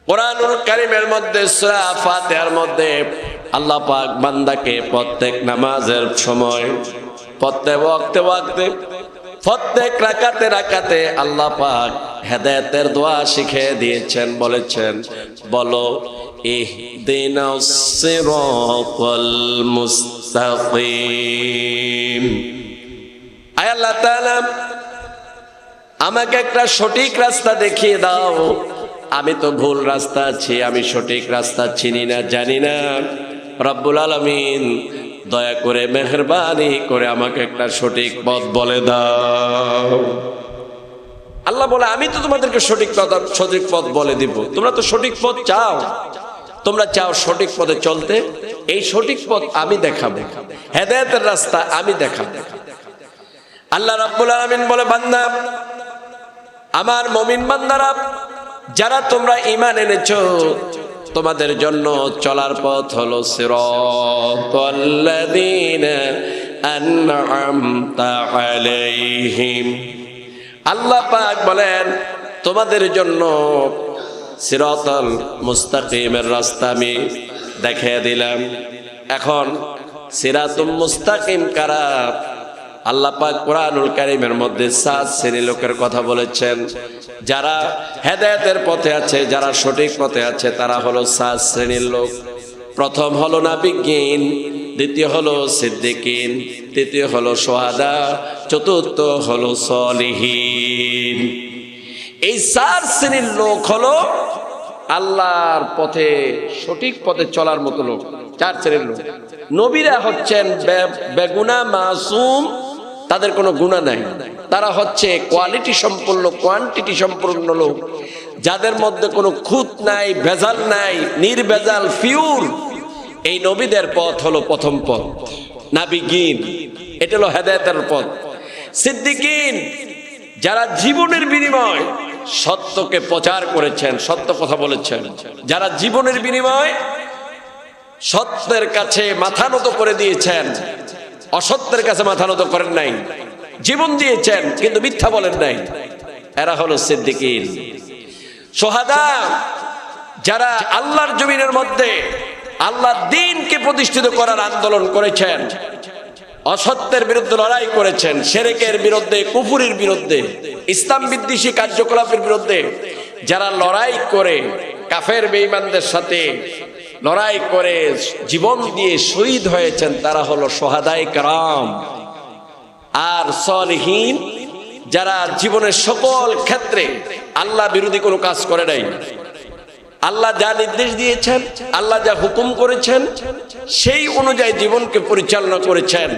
কোরআনুল কারীমের মধ্যে সূরা ফাতিহার মধ্যে আল্লাহ পাক বান্দাকে প্রত্যেক নামাজের সময়, প্রত্যেক ওয়াক্তে প্রত্যেক রাকাতে আল্লাহ পাক হেদায়েতের দোয়া শিখিয়ে দিয়েছেন। বলেছেন, বলো ইহদিনাস সিরাতাল মুস্তাকিম। আয় আল্লাহ তাআলা, আমাকে একটা সঠিক রাস্তা দেখিয়ে দাও। আমি তো ভুল রাস্তা আছি, আমি সঠিক রাস্তা চিনি না, জানি না। রব্বুল আলামিন দয়া করে মেহেরবানি করে আমাকে একটা সঠিক পথ বলে দাও। আল্লাহ বলে, আমি তো তোমাদেরকে সঠিক পথ বলে দিব। তোমরা তো সঠিক পথ চাও, তোমরা চাও সঠিক পথে চলতে, এই সঠিক পথ আমি দেখাবো, হেদায়েতের রাস্তা আমি দেখাবো। আল্লাহ রাব্বুল আলামিন বলে, বান্দা, আমার মুমিন বান্দারা যারা তোমরা ঈমান এনেছো, তোমাদের জন্য চলার পথ হলো সিরাতাল্লাযীনা আন'আমতা আলাইহিম। আল্লাহ পাক বলেন, তোমাদের জন্য সিরাতাল মুস্তাকিমের রাস্তা আমি দেখিয়ে দিলাম। এখন সিরাতুল মুস্তাকিম কারা? আল্লাহ পাক কোরআনুল কারীমের মধ্যে 7 শ্রেণীর লোকের কথা বলেছেন। যারা হেদায়েতের পথে আছে, যারা সঠিক পথে আছে, তারা হলো 7 শ্রেণীর লোক। প্রথম হলো নাবিয়্যিন, দ্বিতীয় হলো সিদ্দিকিন, তৃতীয় হলো শুহাদা, চতুর্থ হলো সলিহিন। এই 4 শ্রেণীর লোক হলো আল্লাহর পথে, সঠিক পথে চলার মতো লোক। 4 শ্রেণীর লোক। নবীরা হচ্ছেন বেগুনা মাসুম, তাদের কোনো গুনাহ নাই। তারা হচ্ছে কোয়ালিটি সম্পন্ন, কোয়ান্টিটি সম্পন্ন লোক, যাদের মধ্যে কোনো খুঁত নাই, ভেজাল নাই, নির্ভেজাল, পিওর। এই নবীদের পথ হলো প্রথম পথ, নাবিয়্যিন। এটা হলো হেদায়েতের পথ। সিদ্দিকিন, যারা জীবনের বিনিময় সত্যকে প্রচার করেছেন, সত্য কথা বলেছেন, যারা জীবনের বিনিময় সত্যের কাছে মাথা নত করে দিয়েছেন, অসত্যের কাছে মাথা নত করেন নাই, জীবন দিয়েছেন কিন্তু মিথ্যা বলেন নাই, এরা হলো সিদ্দিকিন। শুহাদা, যারা আল্লাহর জমিনের মধ্যে আল্লাহর দ্বীনকে প্রতিষ্ঠিত করার আন্দোলন করেছেন, অসত্যের বিরুদ্ধে লড়াই করেছেন, শিরকের বিরুদ্ধে, কুফরের বিরুদ্ধে, ইসলাম বিদ্বেষী কার্যকলাপের বিরুদ্ধে যারা লড়াই করে, কাফের বেঈমানদের সাথে লড়াই করে জীবন দিয়ে শহীদ হয়েছেন, তারা হলো শুহাদায়ে কেরাম। আর সলিহিন, যারা জীবনের সকল ক্ষেত্রে আল্লাহ বিরোধী কোনো কাজ করে নাই, আল্লাহ যা নির্দেশ দিয়েছেন, আল্লাহ যা হুকুম করেছেন, সেই অনুযায়ী জীবনকে পরিচালনা করেছেন,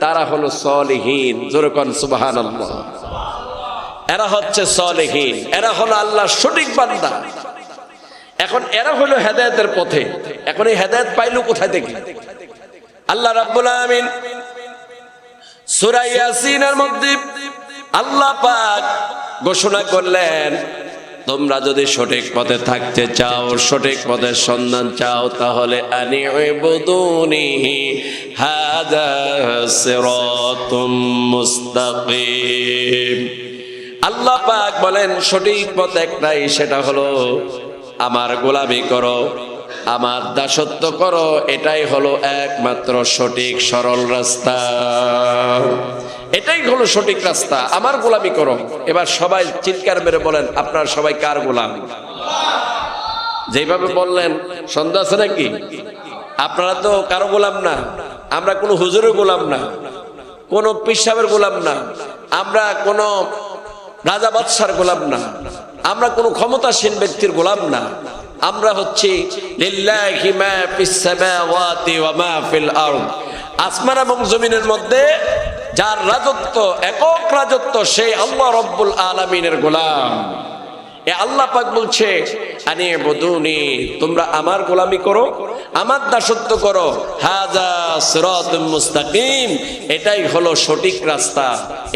তারা হলো সলিহিন। জোরে কোন সুবহানাল্লাহ। এরা হচ্ছে সলিহিন, এরা হলো আল্লাহর সঠিক বান্দা। এখন এরা হলো হেদায়েতের পথে। এখন এই হেদায়েত পাইলো কোথায় থেকে? আল্লাহ রাব্বুল আলামিন সূরা ইয়াসিনের মধ্যে আল্লাহ পাক ঘোষণা করলেন, তোমরা যদি সঠিক পথে থাকতে চাও, সঠিক পথের সন্ধান চাও, তাহলে আনি'বুদুনি হাযা সিরাতুম মুস্তাকিম। আল্লাহ পাক বলেন, সঠিক পথ একটাই, সেটা হলো আমার গোলামি করো, আমার দাসত্ব করো। এটাই হলো একমাত্র সঠিক সরল রাস্তা, এটাই হলো সঠিক রাস্তা। আমার গোলামি করো। এবার সবাই চিৎকার মেরে বলেন, আপনারা সবাই কার গোলাম? যেভাবে বললেন সন্দেহ আছে নাকি? আপনারা তো কারো গোলাম না, আমরা কোনো হুজুরের গোলাম না, কোনো পীর সাহেবের গোলাম না, আমরা কোনো রাজা বাদশার গোলাম না, আমরা কোনো ক্ষমতাসীন ব্যক্তির গোলাম না। আমরা হচ্ছি লিল্লাহি মা ফিস সামাওয়াতি ওয়া মা ফিল আরদ। আসমান এবং জমিনের মধ্যে যার রাজত্ব, একক রাজত্ব, সেই আল্লাহ রাব্বুল আলামিনের গোলাম। এ আল্লাহ পাক বলছে, আনি'বুদুনি, তোমরা আমার গোলামি করো, আমার দাসত্ব করো। হাযা সিরাতুম মুস্তাকিম, এটাই হলো সঠিক রাস্তা,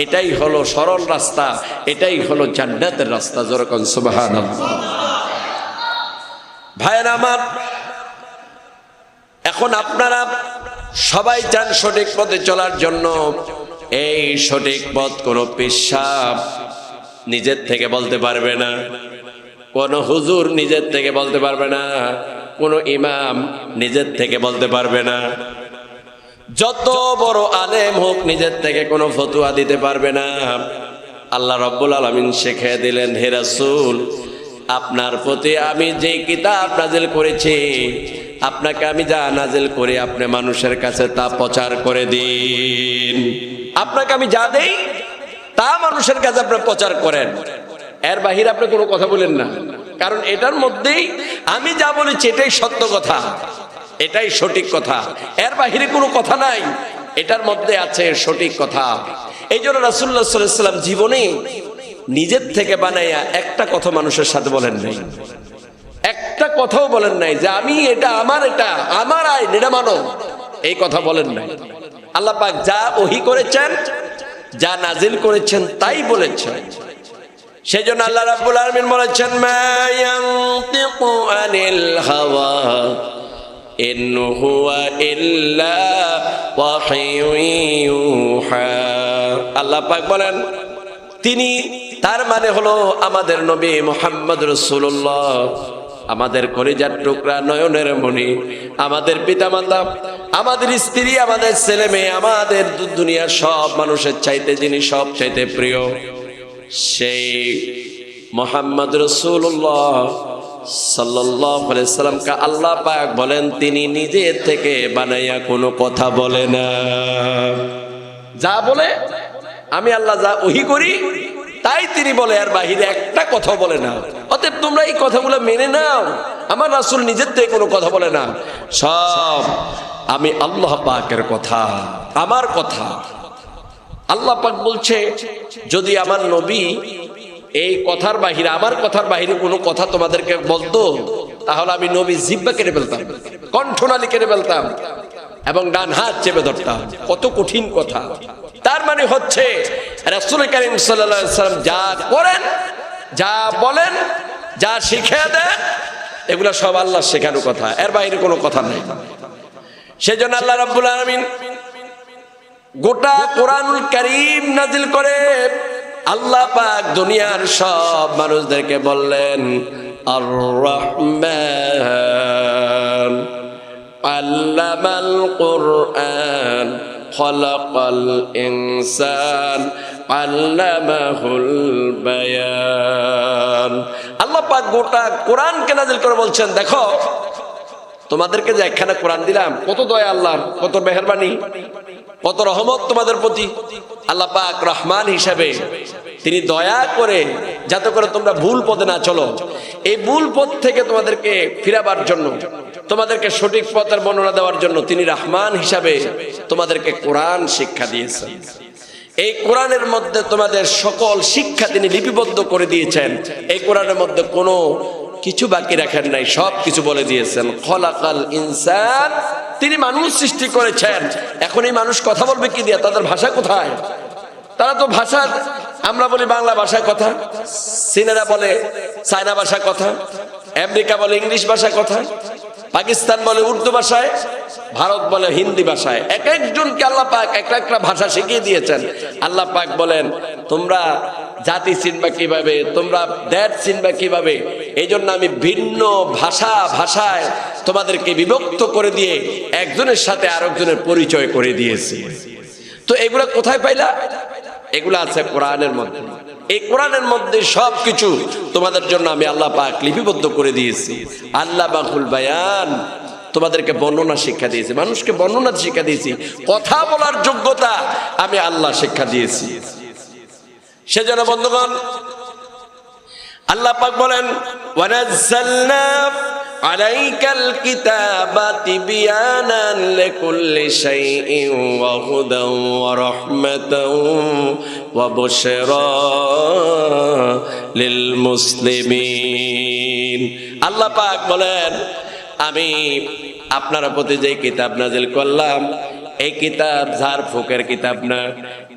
এটাই হলো সরল রাস্তা, এটাই হলো জান্নাতের রাস্তা। জোরে কোন সুবহানাল্লাহ। ভাইরা আমার, এখন আপনারা সবাই চান সঠিক পথে চলার জন্য। এই সঠিক পথ কোনো পীর সাহেব নিজের থেকে বলতে পারবে না, কোন হুজুর নিজের থেকে বলতে পারবে না, কোন ইমাম নিজের থেকে বলতে পারবে না, যত বড় আলেম হোক নিজের থেকে কোনো ফতোয়া দিতে পারবে না। আল্লাহ রাব্বুল আলামিন শিখিয়ে দিলেন, হে রাসূল, আপনার প্রতি আমি যে কিতাব নাজিল করেছি, আপনাকে আমি যা নাজিল করি আপনি মানুষের কাছে তা প্রচার করে দিন। আপনাকে আমি যা দেই তা মানুষের কাছে আপনি প্রচার করেন, এর বাহিরে আপনি কোনো কথা বলেন না। কারণ এটার মধ্যেই আমি যা বলেছি এটাই সত্য কথা, এটাই সঠিক কথা, এর বাহিরে কোনো কথা নাই, এটার মধ্যে আছে সঠিক কথা। এই জন্য রাসূলুল্লাহ সাল্লাল্লাহু আলাইহি ওয়াসাল্লাম জীবনে নিজের থেকে বানাইয়া একটা কথা মানুষের সাথে বলেন নাই, একটা কথাও বলেন নাই যে আমি এটা আমার আইন, এটা মানো, এই কথা বলেন নাই। আল্লাহ পাক যা ওহী করেছেন, যা নাজিল করেছেন তাই বলেছেন। সেজন্য আল্লাহ রাব্বুল আলামিন বলেছেন, মা ইয়ানতিকু আনিল হাওয়া ইন হুয়া ইল্লা ওয়াহিয়ুন ইউহা। আল্লাহ পাক বলেন, তিনি, তার মানে হলো আমাদের নবী মুহাম্মদ রাসূলুল্লাহ, আমাদের কলিজার টুকরা, নয়নের মণি, আমাদের পিতামাতা, আমাদের স্ত্রী, আমাদের ছেলে মেয়ে, আমাদের দুনিয়ার সব মানুষের চাইতে যিনি সব চাইতে প্রিয়, সেই মুহাম্মদ রাসূলুল্লাহ সাল্লাল্লাহু আলাইহি সাল্লামকে আল্লাহ পাক বলেন তিনি নিজে থেকে বানাইয়া কোনো কথা বলে না। যা বলে আমি আল্লাহ যা ওহী করি তাই তিনি বলে, এর বাহিরে একটা কথা বলে না। অতএব তোমরা এই কথাগুলো মেনে নাও, আমার রাসূল নিজের থেকে কোনো কথা বলে না, সব আমি আল্লাহ পাকের কথা, আমার কথা। আল্লাহ পাক বলছে, যদি আমার নবী এই কথার বাহিরে, আমার কথার বাহিরে কোনো কথা তোমাদেরকে বলতো, তাহলে আমি নবী জিহ্বা কেটে ফেলতাম, কণ্ঠনালী কেটে ফেলতাম এবং ডান হাত চেপে ধরতাম। কত কঠিন কথা। তার মানে হচ্ছে রাসূল কারীম সাল্লাল্লাহু আলাইহি ওয়াসাল্লাম যা করেন, যা বলেন, যা শিখিয়ে দেন, এগুলো সব আল্লাহর শেখানো কথা, এর বাইরে কোনো কথা নেই। সেজন্য আল্লাহ রাব্বুল আলামিন গোটা কোরআনুল কারীম নাজিল করে আল্লাহ পাক দুনিয়ার সব মানুষদেরকে বললেন, আর রহমান আল্লামাল কুরআন খালাকাল ইনসান আল্লামাহুল বায়ান। আল্লাহ পাক গোটা কোরআনকে নাজিল করে বলছেন, দেখো তোমাদেরকে যে একখানা কোরআন দিলাম, কত দয়া আল্লাহর, কত মেহেরবানি, কত রহমত তোমাদের প্রতি। আল্লাহ পাক রহমান হিসাবে তিনি দয়া করে যাতে করে তোমরা ভুল পথে না চলো, এই ভুল পথ থেকে তোমাদেরকে ফিরাবার জন্য, তোমাদেরকে সঠিক পথের বর্ণনা দেওয়ার জন্য তিনি রহমান হিসাবে তোমাদেরকে কোরআন শিক্ষা দিয়েছেন। এই কোরআনের মধ্যে তোমাদের সকল শিক্ষা তিনি লিপিবদ্ধ করে দিয়েছেন। এই কোরআনের মধ্যে কোনো কিছু বাকি রাখেন নাই, সব কিছু বলে দিয়েছেন। খলাকাল ইনসান, তিনি মানুষ সৃষ্টি করেছেন। এখন এই মানুষ কথা বলবে কি দিয়ে? তাদের ভাষা কোথায়? তারা তো ভাষা, আমরা বলি বাংলা ভাষায় কথা, চীনেরা বলে চায়না ভাষা কথা, আমেরিকা বলে ইংলিশ ভাষা কথা, পাকিস্তান বলে উর্দু ভাষায়, ভারত বলে হিন্দি ভাষায়। এক একজনকে আল্লাহ পাক একটা ভাষা শিখিয়ে দিয়েছেন। আল্লাহ পাক বলেন, তোমরা জাতি চিনবা কিভাবে, তোমরা দেশ চিনবা কিভাবে? এই জন্য আমি ভিন্ন ভাষায় তোমাদেরকে বিভক্ত করে দিয়ে একজনের সাথে আরেকজনের পরিচয় করে দিয়েছি। তো এগুলা কোথায় পাইলা? এগুলা আছে কোরআনের মধ্যে। এই কোরআনের মধ্যে সবকিছু তোমাদের জন্য আমি আল্লাহ পাক লিপিবদ্ধ করে দিয়েছি। আল্লামাহুল বায়ান, তোমাদেরকে বর্ণনা শিক্ষা দিয়েছি, মানুষকে বর্ণনা শিক্ষা দিয়েছি, কথা বলার যোগ্যতা আমি আল্লাহ শিক্ষা দিয়েছি। সেজন্য বন্ধুগণ, আল্লাহ পাক বলেন, ওয়ানাজ্জালনা আলাইকাল কিতাবা তিবয়ানান লিকুল্লি শাইইন ওয়া হুদান ওয়া রাহমাতান ওয়া বুশরা লিল মুসলিমিন। আল্লাহ পাক বলেন, আমি আপনার প্রতি যে কিতাব নাজিল করলাম, এই কিতাব ঝাড় ফুকের কিতাব না,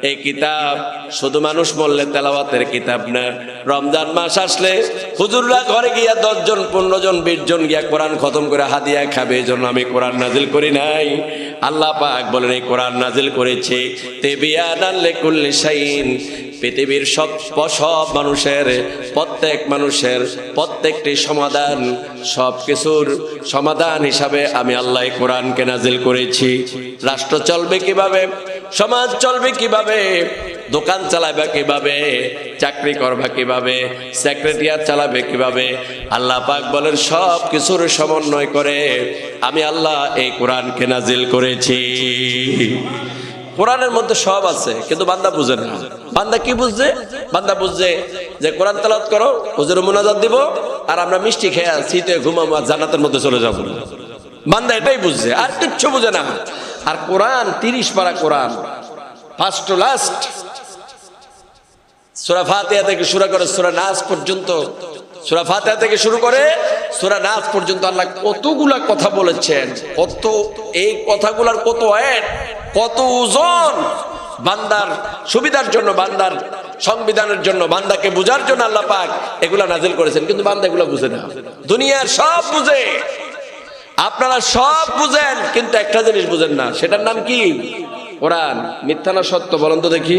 এই কিতাব শুধু মানুষ বললে তেলাওয়াতের কিতাব না। রমজান মাস আসলে হুজুররা ঘরে গিয়া 10 জন 15 জন 20 জন গিয়া কোরআন খতম করে হাদিয়া খাবে, এই জন্য আমি কোরআন নাজিল করি নাই। আল্লাহ পাক বলেন, এই কোরআন নাজিল করেছে তিবয়ানান লিকুল্লি শাইইন, পৃথিবীর সব মানুষের, প্রত্যেক মানুষের প্রত্যেকটি সমাধান, সব কিছুর সমাধান হিসাবে আমি আল্লাহ কোরআনকে নাজিল করেছি। রাষ্ট্র চলবে কিভাবে, সমাজ চলবে কিভাবে, দোকান চালাবে কিভাবে, চাকরি করবে কিভাবে, সেক্রেটারিয়েট চালাবে কিভাবে, আল্লাহ পাক বলেন সব কিছুর সমন্বয় করে আমি আল্লাহ এই কোরআনকে নাজিল করেছি। কোরআনের মধ্যে সব আছে, কিন্তু বান্দা বুঝে না। বান্দা কি বুঝছে? বান্দা বুঝছে যে কোরআন তেলাওয়াত করো, হুজুর মুনাজাত দিব, আর আমরা মিষ্টি খেয়ে শীতে ঘুমাবো, আর জান্নাতের মধ্যে চলে যাবো। বান্দা এটাই বুঝছে, আর কিচ্ছু বুঝে না। আর কোরআন 30 পারা কোরআন, ফার্স্ট টু লাস্ট, সূরা ফাতিহা থেকে শুরু করে সূরা নাস পর্যন্ত, সূরা ফাতিহা থেকে শুরু করে সূরা নাস পর্যন্ত আল্লাহ কতগুলা কথা বলেছেন, কত এই কথাগুলার কত আয়াত, কত ওজন, বান্দার সুবিধার জন্য, বান্দার সংবিধানের জন্য, বান্দাকে বুঝার জন্য আল্লাহ পাক এগুলা নাজিল করেছেন। কিন্তু বান্দা এগুলা বুঝে না। দুনিয়ার সব বুঝে, আপনারা সব বুঝেন, কিন্তু একটা জিনিস বুঝেন না, সেটার নাম কি? কোরআন। মিথ্যা না সত্য বলেন তো দেখি?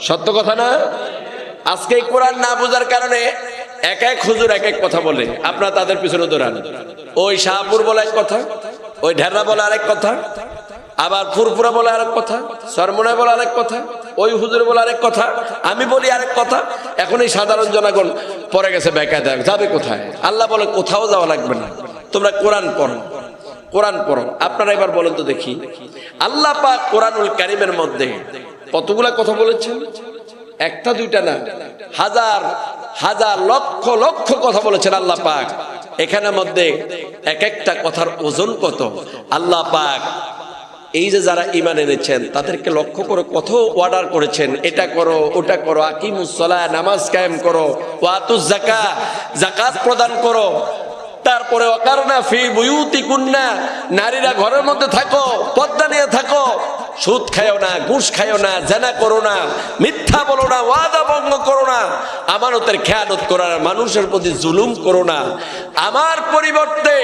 সত্য কথা না? আজকে কোরআন না বোঝার কারণে এক এক হুজুর এক এক কথা বলে, আপনারা তাদের পিছনে দৌড়ান। ওই শাহপুর বলে এক কথা, ওই ঢেররা বলে আরেক কথা, আবার ফুরফুরা বলে আরেক কথা, সরমনা বলে আরেক কথা, ওই হুজুর বলে আরেক কথা, আমি বলি আরেক কথা। এখন এই সাধারণ জনগণ পড়ে গেছে বেকায়দা, যাবে কোথায়? আল্লাহ বলে কোথাও যাওয়া লাগবে না, তোমরা কোরআন পড়ো, কোরআন পড়ো। আপনারা এবার বলেন তো দেখি, আল্লাহ পাক কোরআনুল কারীমের মধ্যে কতগুলা কথা বলেছেন? একটা দুইটা না, হাজার হাজার লক্ষ লক্ষ কথা বলেছেন আল্লাহ পাক। এখানের মধ্যে এক একটা কথার ওজন কত। আল্লাহ পাক এই যে যারা ঈমান এনেছেন তাদেরকে লক্ষ্য করে কত অর্ডার করেছেন, এটা করো, ওটা করো, আকিমুস সালাহ, নামাজ কায়েম করো, ওয়াতুজ যাকাত, যাকাত প্রদান করো। তারপরে ওয়াকারনা ফি বুয়ুতিকুন্না, নারীরা ঘরের মধ্যে থাকো, পর্দা নিয়ে থাকো, সুদ খায়ও না, ঘুষ খায়ও না, জেনা করো না, মিথ্যা বলো না, ওয়াদা ভঙ্গ করো না, আমানতের খেয়ানত করো না, মানুষের প্রতি জুলুম করো না। আমার পরিবর্তে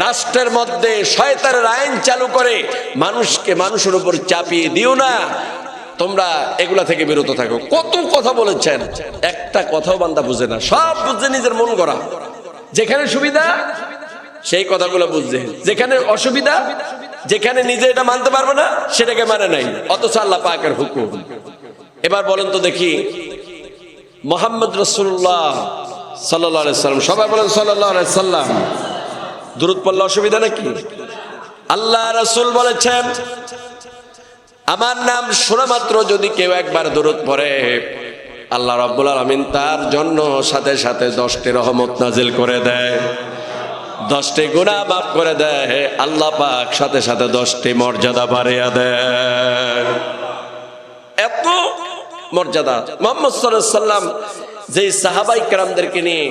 রাষ্ট্রের মধ্যে শয়তানের আইন চালু করে মানুষকে মানুষের উপর চাপিয়ে দিও না, তোমরা এগুলা থেকে বিরত থাকো। কত কথা বলেছেন, একটা কথাও বান্দা বুঝে না। সব বুঝে নিজের মন গড়া, যেখানে সুবিধা সেই কথাগুলো বুঝছে, যেখানে অসুবিধা, যেখানে নিজে এটা মানতে পারবে না সেটাকে মানে নাই, অথচ আল্লাহ পাকের হুকুম। এবার বলেন তো দেখি, মুহাম্মদ রাসূলুল্লাহ সাল্লাল্লাহু আলাইহি সাল্লাম, সবাই বলেন সাল্লাল্লাহু আলাইহি সাল্লাম, দুরূদ পড়লে অসুবিধা নাকি? আল্লাহ রাসূল বলেছেন, আমার নাম শোনা মাত্র যদি কেউ একবার দুরূদ পড়ে, আল্লাহ রাব্বুল আলামিন তার জন্য সাথে সাথে 10টি রহমত নাজিল করে দেয়, 10টি গুনাহ মাফ করে দেয়, আল্লাহ পাক সাথে সাথে 10টি মর্যাদা বাড়িয়ে দেয়। এত মর্যাদা। মুহাম্মদ সাল্লাল্লাহু আলাইহি সাল্লাম যেই সাহাবায়ে কেরামদেরকে নিয়ে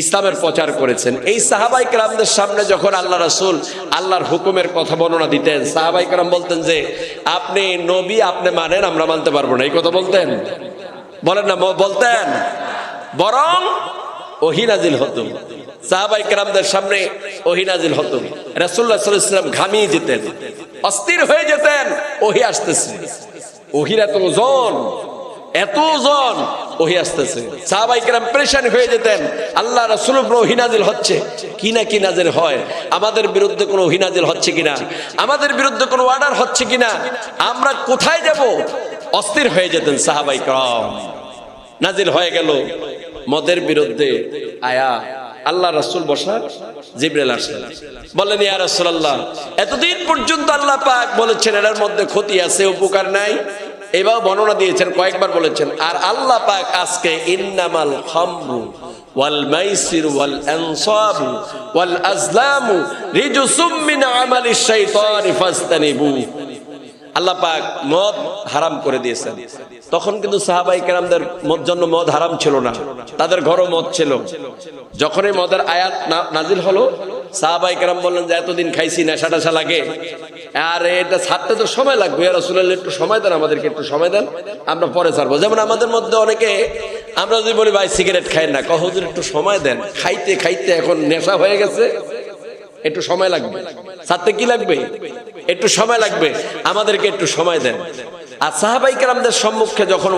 ইসলামের প্রচার করেছেন, এই সাহাবায়ে কেরামদের সামনে যখন আল্লাহ রাসূল আল্লাহর হুকুমের কথা বর্ণনা দিতেন, সাহাবায়ে কেরাম বলতেন যে আপনি নবী, আপনি মানেন, আমরা মানতে পারবো না। এই কথা বলতেন? বলেন না, বলতেন। বরং ওহী নাজিল হতো, সাহাবায়ে কেরামদের সামনে ওহী নাজিল হতো, রাসূলুল্লাহ সাল্লাল্লাহু আলাইহি ওয়াসাল্লাম ঘামিয়ে যেতেন, অস্থির হয়ে যেতেন, ওহী আসতেছে, ওহীর এত ওজন, এত ওজন, ওহী আসতেছে। সাহাবায়ে কেরাম পেরেশান হয়ে যেতেন, আল্লাহ রাসূলের উপর ওহী নাজিল হচ্ছে, কি না কি নাজিল হয়, আমাদের বিরুদ্ধে কোনো ওহী নাজিল হচ্ছে কিনা, আমাদের বিরুদ্ধে কোনো অর্ডার হচ্ছে কিনা, আমরা কোথায় যাব, অস্থির হয়ে যেতেন সাহাবায়ে কেরাম। নাজিল হয়ে গেল মদের বিরুদ্ধে আয়াত, আল্লাহ রাসূল বসা, জিবরাইল আসলেন, বললেন ইয়া রাসূলুল্লাহ, এতদিন পর্যন্ত আল্লাহ পাক বলেছেন এর মধ্যে ক্ষতি আছে, উপকার নাই, এবার বর্ণনা দিয়েছেন, কয়েকবার বলেছেন। আর আল্লাহ পাক আজকে ইন্নামাল খামরু ওয়াল মাইসির ওয়াল আনসাবু ওয়াল আজলামু রিজসুম মিন আমালিশ শাইতানি ফাজতানিবু, আল্লাহ পাক মদ হারাম করে দিয়েছেন। তখন কিন্তু সাহাবায়ে কেরামদের জন্য মদ হারাম ছিল না, তাদের ঘরও মদ ছিল। যখনই মদের আয়াত নাজিল হলো, সাহাবায়ে কেরাম বললেন যে এতদিন খাইছি, নেশা টেশা লাগে, আর এটা ছাড়তে তো সময় লাগবে, ইয়া রাসূলুল্লাহ একটু সময় দেন, আমাদেরকে একটু সময় দেন, আমরা পরে ছাড়বো। যেমন আমাদের মধ্যে অনেকে, আমরা যদি বলি ভাই সিগারেট খাই না, কহ হুজুর একটু সময় দেন, খাইতে খাইতে এখন নেশা হয়ে গেছে, একটু সময় লাগবে, ছাড়তে কি লাগবে, একটু সময় লাগবে, আমাদেরকে একটু সময় দেন। আর সাহাবাই কেরামদের সম্মুখে যখন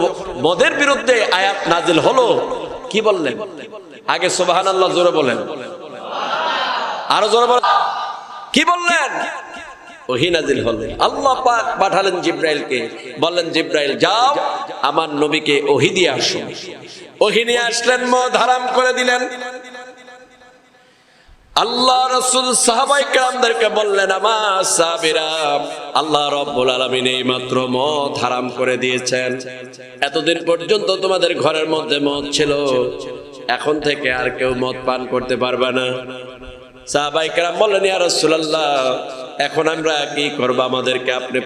মদের বিরুদ্ধে আয়াত নাজিল হলো, কি বললেন? আগে সুবহানাল্লাহ জোরে বলেন, আরো জোরে বলেন। কি বললেন? ওহী নাজিল হলো। আল্লাহ পাক পাঠালেন জিব্রাইলকে, বললেন জিব্রাইল যাও আমার নবীকে ওহী দিয়ে আসো। ওহী নিয়ে আসলেন, মদ হারাম করে দিলেন। আল্লাহ রাসূল সাহাবায়ে কেরামদেরকে বললেন, আমার সাহাবীরা, আল্লাহ রাব্বুল আলামিন এই মাত্র মদ হারাম করে দিয়েছেন। এতদিন পর্যন্ত তোমাদের ঘরের মধ্যে মদ ছিল, এখন থেকে আর কেউ মদ পান করতে পারবে না। সাহাবায়ে কেরাম বললেন, ইয়া রাসূলুল্লাহ, এখন আমরা কি করব? আমাদেরকে আপনি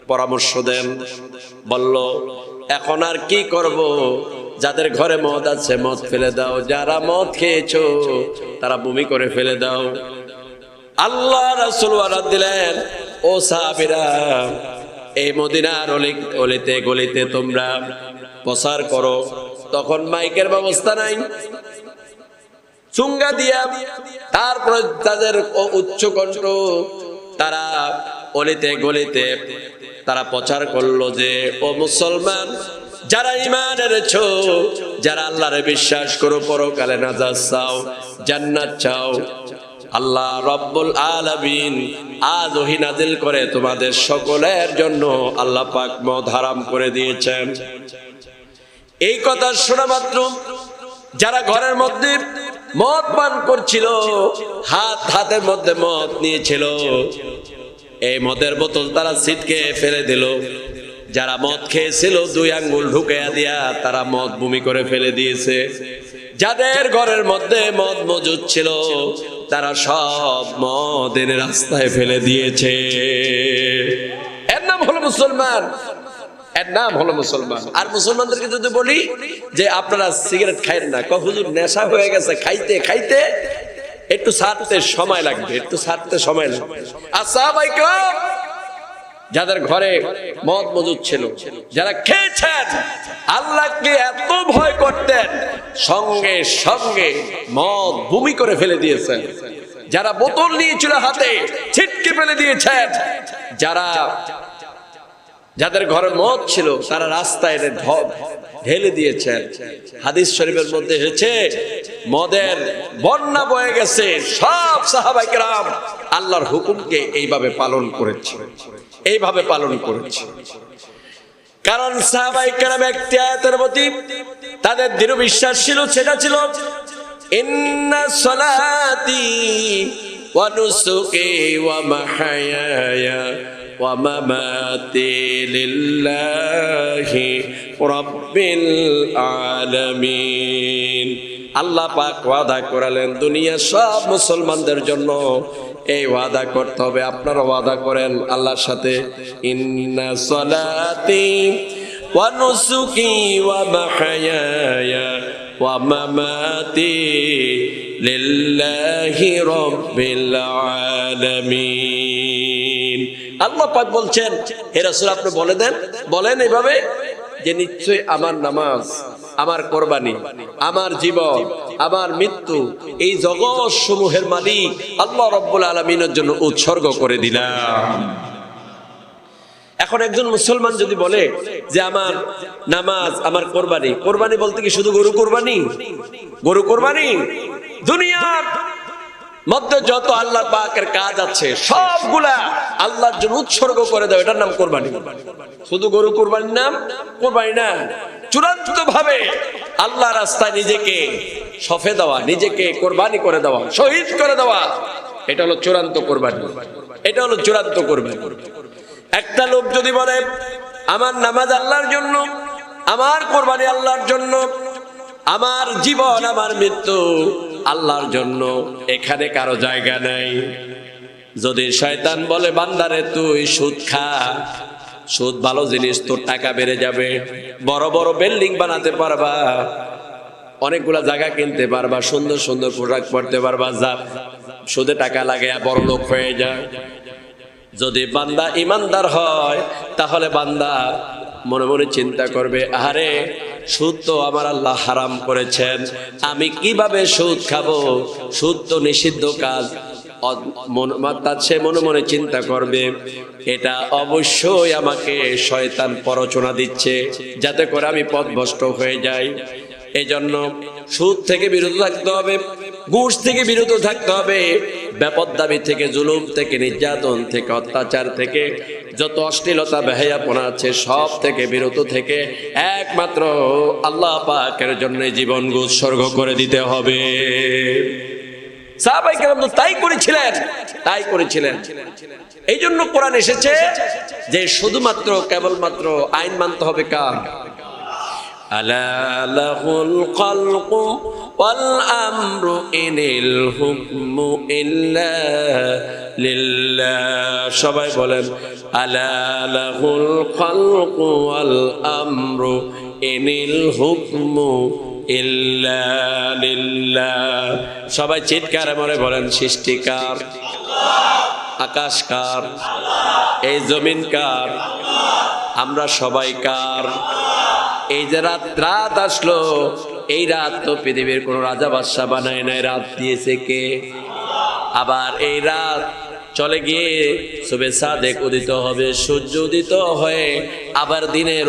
পরামর্শ দেন। বলল, এখন আর কি করব? যাদের ঘরে মদ আছে মদ ফেলে দাও, যারা মদ খেয়েছো তারা বমি করে ফেলে দাও। আল্লাহ রাসূল ওয়াদা দিলেন, ও সাহাবীরা, এই মদিনার অলিতে গলিতে তোমরা প্রচার করো। তখন মাইকের ব্যবস্থা নাই, চুঙ্গা দিয়া, তারপর তাদের উচ্চ কণ্ঠ, তারা অলিতে গলিতে তারা প্রচার করলো যে, ও মুসলমান, যারা ঈমান এনেছো, যারা আল্লাহরে বিশ্বাস করো, পরকালে নাজাত চাও, জান্নাত চাও, আল্লাহ রাব্বুল আলামিন আজ ওহী নাজিল করে তোমাদের সকলের জন্য আল্লাহ পাক মদ হারাম করে দিয়েছেন। এই কথা শোনা মাত্র যারা ঘরের মধ্যে মদ পান করছিল, হাতের মধ্যে মদ নিয়েছিল, এই মদের বোতল তারা ছিটকে ফেলে দিল। যারা মদ খেয়েছিল 2 আঙ্গুল ঢুকাইয়া দিয়া তারা মদ বমি করে ফেলে দিয়েছে। যাদের ঘরের মধ্যে মদ মজুদ ছিল তারা সব মদ এনে রাস্তায় ফেলে দিয়েছে। এর নাম হলো মুসলমান, এর নাম হলো মুসলমান। আর মুসলমানদেরকে যদি বলি যে আপনারা সিগারেট খাইেন না, হুজুর নেশা হয়ে গেছে, খাইতে খাইতে একটু ছাড়তে সময় লাগবে, একটু ছাড়তে সময় লাগবে। আর সাহাবায়ে কেরাম যাদের ঘরে মদ মজুদ ছিল, যারা খেয়েছেন, আল্লাহকে এত ভয় করতেন, সঙ্গে সঙ্গে মদ বমি করে ফেলে দিয়েছেন। যারা বোতল নিয়েছিল হাতে, ছিটকে ফেলে দিয়েছেন। যাদের ঘরে মদ ছিল তারা রাস্তায় ঢেলে দিয়েছেন। হাদিস শরীফের মধ্যে এসেছে, মদের বন্যা বয়ে গেছে। সব সাহাবায়ে কেরাম আল্লাহর হুকুমকে এইভাবে পালন করেছে, এইভাবে পালন করেছে। কারণ সাহাবায়ে কেরাম একটি আয়াতের প্রতি তাদের দৃঢ় বিশ্বাস ছিল, সেটা ছিল ইন্না সলাতি ওয়া নুসুকি ওয়া মাহইয়ায়া ওয়া মামাতি লিল্লাহি রাব্বিল আলামিন। আল্লাহ পাক ওয়াদা করালেন দুনিয়া সব মুসলমানদের জন্য। এই ওয়াদা করতে হবে, আপনারা ওয়াদা করেন আল্লাহর সাথে, ইন্না সলাতি ওয়া নুসুকি ওয়া মাহইয়ায়া ওয়া মামাতি লিল্লাহি রাব্বিল আলামিন। আল্লাহ পাক বলছেন, হে রাসূল আপনি বলেন এইভাবে যে নিশ্চয় আমার নামাজ, আমার কোরবানি, আমার জীবন, আমার মৃত্যু এই জগৎ সমূহের মালিক আল্লাহ রাব্বুল আলামিনের জন্য উৎসর্গ করে দিলাম। এখন একজন মুসলমান যদি বলে যে আমার নামাজ, আমার কোরবানি, কোরবানি বলতে কি শুধু গরু কোরবানি? গরু কোরবানি, দুনিয়ার মধ্যে যত আল্লাহ পাকের কাজ আছে সবগুলা আল্লাহর জন্য উৎসর্গ করে দাও, এটার নাম কোরবানি। শুধু গরু কোরবানির নাম কোরবানি না, চূড়ান্ত ভাবে আল্লাহ রাস্তায় নিজেকে সঁপে দেওয়া, নিজেকে কোরবানি করে দেওয়া, শহীদ করে দেওয়া, এটা হলো চূড়ান্ত কোরবানি, এটা হলো চূড়ান্ত কোরবানি। একটা লোক যদি বলে আমার নামাজ আল্লাহর জন্য, আমার কোরবানি আল্লাহর জন্য, আমার জীবন, আমার মৃত্যু আল্লাহর জন্য, এখানে কারো জায়গা নাই। যদি শয়তান বলে বান্দারে তুই সুদ খা, সুদ ভালো জিনিস, তোর টাকা বেড়ে যাবে, বড় বড় বিল্ডিং বানাতে পারবা, অনেকগুলা জায়গা কিনতে পারবা, সুন্দর সুন্দর পোশাক পরতে পারবা, যা সুদে টাকা লাগে বড় লোক হয়ে যায়। যদি বান্দা ইমানদার হয় তাহলে বান্দা মনে মনে চিন্তা করবে, আরে সুদ তো আমার আল্লাহ হারাম করেছেন, আমি কিভাবে সুদ খাবো? সুদ তো নিষিদ্ধ কাজ, সে মনে মনে চিন্তা করবে এটা অবশ্যই আমাকে শয়তান প্ররোচনা দিচ্ছে যাতে করে আমি পথভ্রষ্ট হয়ে যাই। এজন্য সুদ থেকে বিরত থাকতে হবে, ঘুষ থেকে বিরত থাকতে হবে, বেপরদাবি থেকে, জুলুম থেকে, নির্যাতন থেকে, অত্যাচার থেকে, যত অশ্লীলতা বেহায়াপনা আছে সব থেকে বিরত থেকে একমাত্র আল্লাহ পাকের জন্য জীবন উৎসর্গ করে দিতে হবে। সাহাবায়ে কেরাম তো তাই করেছিলেন। এই জন্য কোরআন এসেছে যে শুধুমাত্র কেবলমাত্র আইন মানতে হবে কার? আলা লাহুল খালকু ওয়াল আমরু ইনিল হুকমু ইল্লা লিল্লাহ। সবাই বলেন আলা লাহুল খালকু ওয়াল আমরু ইনিল হুকমু ইল্লা লিল্লাহ। সবাই চিৎকারে মরে বলেন সৃষ্টিকার আকাশ কার? এই জমিন কার? আমরা সবাই কার? এই যে রাত আসলো, এই রাত তো পৃথিবীর কোন রাজা বাদশাহ বানায় নাই, রাত দিয়েছে কে? আবার এই রাত চলে গিয়ে সুবে সাদেক উদিত হবে, সূর্য উদিত হয়ে আবার দিনের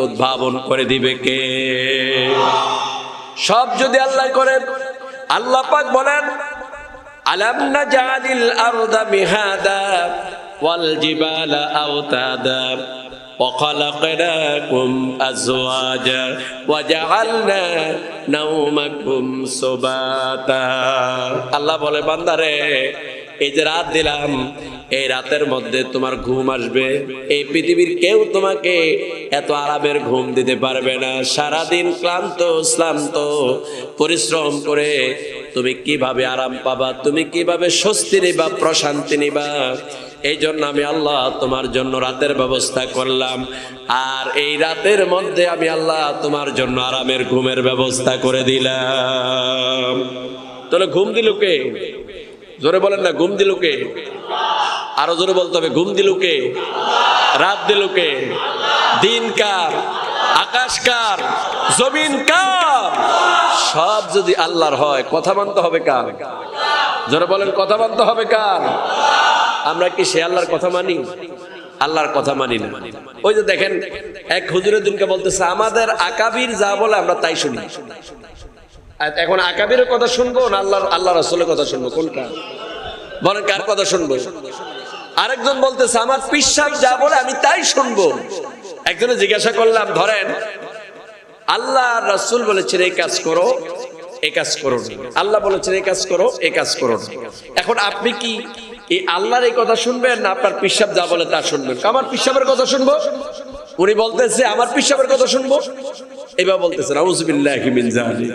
উদ্ভাবন করে দিবে কে? সব যদি আল্লাহ করেন, আল্লাহ পাক বলেন আলাম নাজালিল আরদা মিহাদা ওয়াল জিবালা আওতাদা وخلقناكم أزواجا وجعلنا نومكم سباتا। আল্লাহ বলে বান্দারে এই যে রাত দিলাম, এই রাতের মধ্যে তোমার ঘুম আসবে। এই পৃথিবীর কেউ তোমাকে এত আরামের ঘুম দিতে পারবে না। সারাদিন ক্লান্ত শ্রান্ত পরিশ্রম করে তুমি কিভাবে আরাম পাবা, তুমি কিভাবে স্বস্তি নিবা, প্রশান্তি নিবা? এই জন্য আমি আল্লাহ তোমার জন্য রাতের ব্যবস্থা করলাম, আর এই রাতের মধ্যে আমি আল্লাহ তোমার জন্য আরামের ঘুমের ব্যবস্থা করে দিলাম। তাহলে ঘুম দিল কে? জোরে বলেন না, ঘুম দিল কে? আরো জোরে বলতে হবে, ঘুম দিল কে? রাত দিল কে? দিন কার? আকাশ কার? জমিন কার? সব যদি আল্লাহর হয়, কথা মানতে হবে কার? জোরে বলেন, কথা মানতে হবে কার? আমরা কি সে আল্লাহর কথা মানি? আল্লাহর কথা মানি না। ওই যে দেখেন, এক হুজুরের দিনকে বলতেছে আমাদের আকাবির যা বলে আমরা তাই শুনি। এখন আকাবিরের কথা শুনবো না আল্লাহ রাসূলের কথা শুনবো? কোনটা বলেন, কার কথা শুনবো? আরেকজন বলতেছে আমার পীর সাহেব যা বলে আমি তাই শুনবো। একজনে জিজ্ঞাসা করলাম, ধরেন আল্লাহ রাসূল বলেছেন এই কাজ করো, এই কাজ করো না, আল্লাহ বলেছেন এই কাজ করো, এই কাজ করো না। এখন আপনি কি এই আল্লাহর এই কথা শুনবেন না আপনার পীর সাহেব যা বলে তা শুনবেন? আমার পীর সাহেবের কথা শুনবো। উনি বলতেছে আমার পীর সাহেবের কথা শুনবো, এবার বলতেছে নাউযুবিল্লাহি মিন যালিক।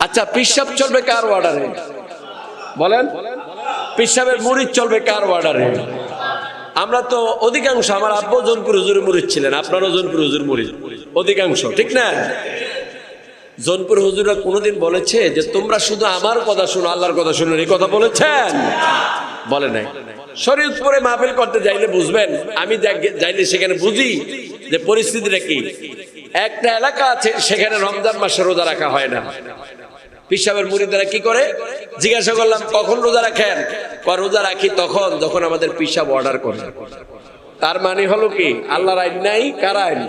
আচ্ছা, পীর সাহেব চলবে কার অর্ডারে? বলেন, পীর সাহেবের মুরিদ চলবে কার অর্ডারে? আমরা তো অধিকাংশ, আমার আব্বু জোনপুর হুজুরের মুরিদ ছিলেন, আপনারও জোনপুর হুজুর মুরিদ অধিকাংশ, ঠিক না? জোনপুর হুজুররা কোনোদিন বলেছে যে তোমরা শুধু আমার কথা শুনো, আল্লাহর কথা শুনো? এই কথা বলেছেন? বলে নাই। শরীয়তপুরে মাহফিল করতে যাইলে বুঝবেন, আমি যাইলে সেখানে বুঝি যে পরিস্থিতিটা কি। একটা এলাকা আছে সেখানে রমজান মাসে রোজা রাখা হয় না। পীর সাহেবের মুরিদরা কি করে? জিজ্ঞাসা করলাম কখন রোজা রাখেন? রোজা রাখি তখন যখন আমাদের পীর সাহেব অর্ডার করে। তার মানে হলো কি, আল্লাহর আইন নাই, কার আইন?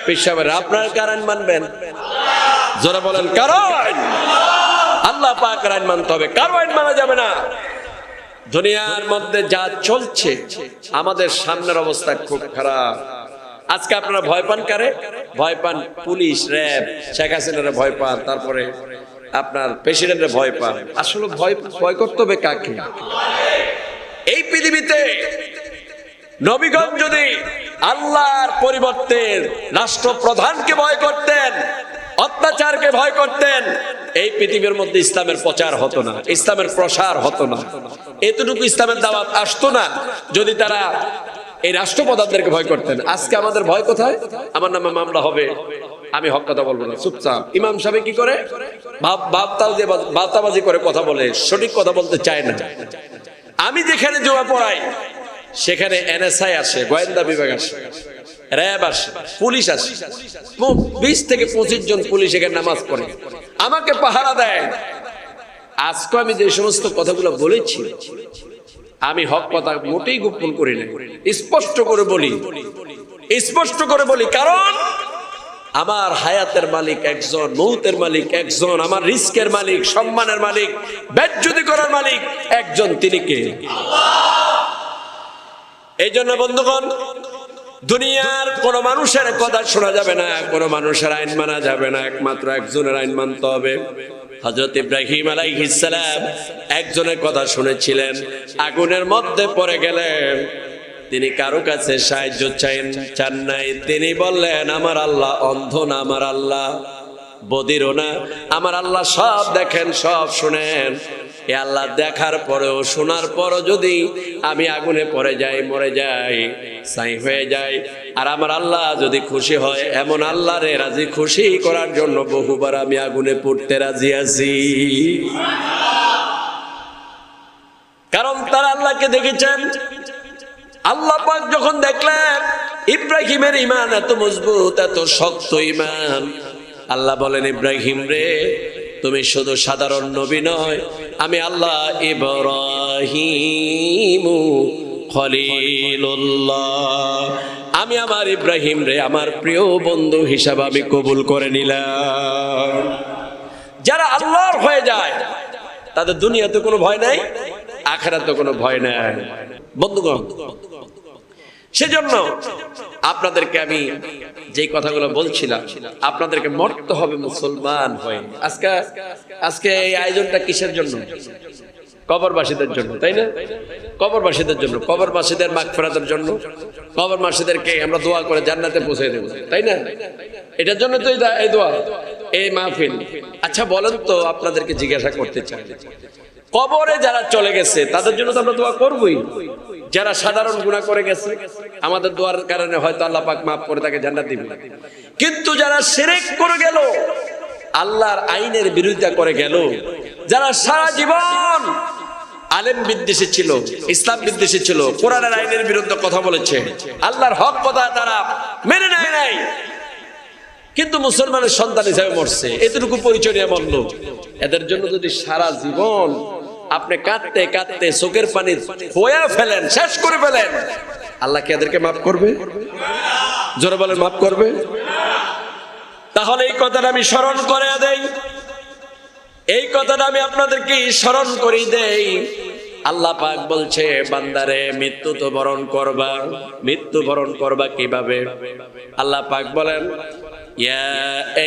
পীর সাহেবের। আপনার কার আইন মানবেন? যারা বলেন কার আইন? আল্লাহ পাকের আইন মানতে হবে, কার আইন মানা যাবে না। দুনিয়ার মধ্যে যা চলছে, আমাদের সামনের অবস্থা খুব খারাপ। আজকে আপনারা ভয় পান কারে? ভয় পান পুলিশ, র্যাব, শেখ হাসিনারে ভয় পান, তারপরে আপনার প্রেসিডেন্টের ভয় পান। আসলে ভয় করতে হবে কাকে? এই পৃথিবীতে নবীগণ যদি আল্লাহর পরিবর্তে রাষ্ট্রপ্রধানকে ভয় করতেন, অত্যাচারকে ভয় করতেন, এই পৃথিবীর মধ্যে ইসলামের প্রচার হতো না, ইসলামের প্রসার হতো না, এতটুকু ইসলামের দাওয়াত আসতো না যদি তারা এই রাষ্ট্রপ্রধানদেরকে ভয় করতেন। আজকে আমাদের ভয় কোথায়? আমার নামে মামলা হবে, আমি হক কথা বলবো না, চুপচাপ। ইমাম সাহেব কি করে? বার্তাবাজি করে কথা বলে, সঠিক কথা বলতে চায় না। আমি যেখানে জুমা পড়াই সেখানে এনএসআই আসে, গোয়েন্দা বিভাগ আসে, র্যাব আসে, পুলিশ আসে, 20 থেকে 25 জন পুলিশ এখানে নামাজ পড়ে, আমাকে পাহারা দেয়। আজকে আমি যে সমস্ত কথাগুলো বলেছি, আমি হক কথা মোটেই গোপন করি না, স্পষ্ট করে বলি, স্পষ্ট করে বলি। কারণ আমার হায়াতের মালিক একজন, মৌতের মালিক একজন, আমার রিস্কের মালিক, সম্মানের মালিক, বেজ্জতি করার মালিক একজন, তিনি কে? এই জন্য বন্ধুগণ, দুনিয়ার কোন মানুষের কথা শোনা যাবে না, কোন মানুষের আইন মানা যাবে না, একমাত্র একজনের আইন মানতে হবে। হযরত ইব্রাহিম আলাইহিস সালাম একজনের কথা শুনেছিলেন, আগুনের মধ্যে পড়ে গেলেন, তিনি কারো কাছে সাহায্য চান নাই। তিনি বললেন, আমার আল্লাহ অন্ধ না, আমার আল্লাহ বধিরও না, আমার আল্লাহ সব দেখেন, সব শুনেন। এ আল্লাহ দেখার পরেও, শোনার পরও যদি আমি আগুনে পড়ে যাই, মরে যাই, ছাই হয়ে যাই, আর আমার আল্লাহ যদি খুশি হয়, এমন আল্লাহরে রাজি খুশি করার জন্য বহুবার আমি আগুনে পড়তে রাজি আছি। কারণ তারা আল্লাহকে দেখেছেন। আল্লাহ পাক যখন দেখলেন ইব্রাহিমের ঈমান এত মজবুত, এত শক্ত ঈমান, আল্লাহ বলেন, ইব্রাহিম রে, তুমি শুধু সাধারণ নবী নয়, আমি আল্লাহ ইব্রাহিম খলিলুল্লাহ, আমি আমার ইব্রাহিম রে আমার প্রিয় বন্ধু হিসাবে আমি কবুল করে নিলাম। যারা আল্লাহর হয়ে যায় তাদের দুনিয়াতে কোনো ভয় নাই, আখিরাতে কোনো ভয় নাই। বন্ধুগণ, সেজন্য আপনাদেরকে আমি যে কথাগুলো বলছিলাম, আপনাদেরকে মরতে হবে মুসলমান হয়ে। আজকে এই আয়োজনটা কিসের জন্য? কবরবাসীদের জন্য, তাই না? কবরবাসীদের জন্য, কবরবাসীদের মাগফিরাতের জন্য, কবরবাসীদেরকে আমরা দোয়া করে জান্নাতে পৌঁছে দেব, তাই না? এটার জন্য তো এই দোয়া, এই মাহফিল। আচ্ছা বলেন তো, আপনাদেরকে জিজ্ঞাসা করতে চাই, কবরে যারা চলে গেছে তাদের জন্য তো আমরা দোয়া করবই। যারা সাধারণ গুনাহ করে গেছে, আমাদের দোয়ার কারণে হয়তো আল্লাহ পাক মাফ করে তাকে জান্নাত দিবেন। কিন্তু যারা শিরক করে গেল, আল্লাহর আইনের বিরোধিতা করে গেল, যারা সারা জীবন আলেম বিদ্বেষী ছিল, ইসলাম বিদ্বেষী ছিল, কোরআনের আইনের বিরুদ্ধে কথা বলেছে, আল্লাহর হক কথা তারা মেনে নেয় নাই, কিন্তু মুসলমানের সন্তান হিসেবে মরছে, এতটুকু পরিচয় নিয়ে মরল, এদের জন্য যদি সারা জীবন আপনি কাঁদতে কাঁদতে চোখের পানি ধোয়া ফেলেন, শেষ করে ফেলেন, আল্লাহ কি এদেরকে মাফ করবে? জোরে বলেন, মাফ করবে? তাহলে এই কথাটা আমি স্মরণ করে দেই, এই কথাটা আমি আপনাদেরকে স্মরণ করে দেই। আল্লাহ পাক বলছে, বান্দারে মৃত্যু তো বরণ করবা, মৃত্যু বরণ করবা কিভাবে? আল্লাহ পাক বলেন, ইয়া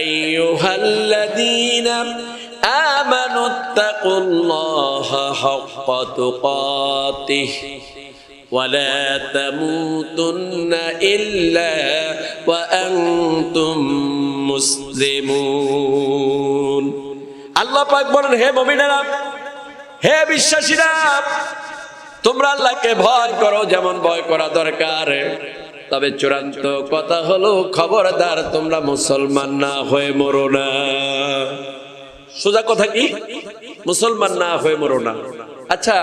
আইয়ুহাল্লাযীনা আমানুত্তাকুল্লাহা হাক্কা তুকাতিহি ওয়া লা তামুতুন্না ইল্লা ওয়া আনতুম মুসলিমুন। আল্লাহ পাক বলেন, হে মুমিনেরা, হে বিশ্বাসীরা, তোমরা আল্লাহকে ভয় করো যেমন ভয় করা দরকার, তবে চূড়ান্ত কথা হলো, খবরদার তোমরা মুসলমান না হয়ে মরো না। সোজা কথা কি? মুসলমান না হয়ে মরো না। আচ্ছা,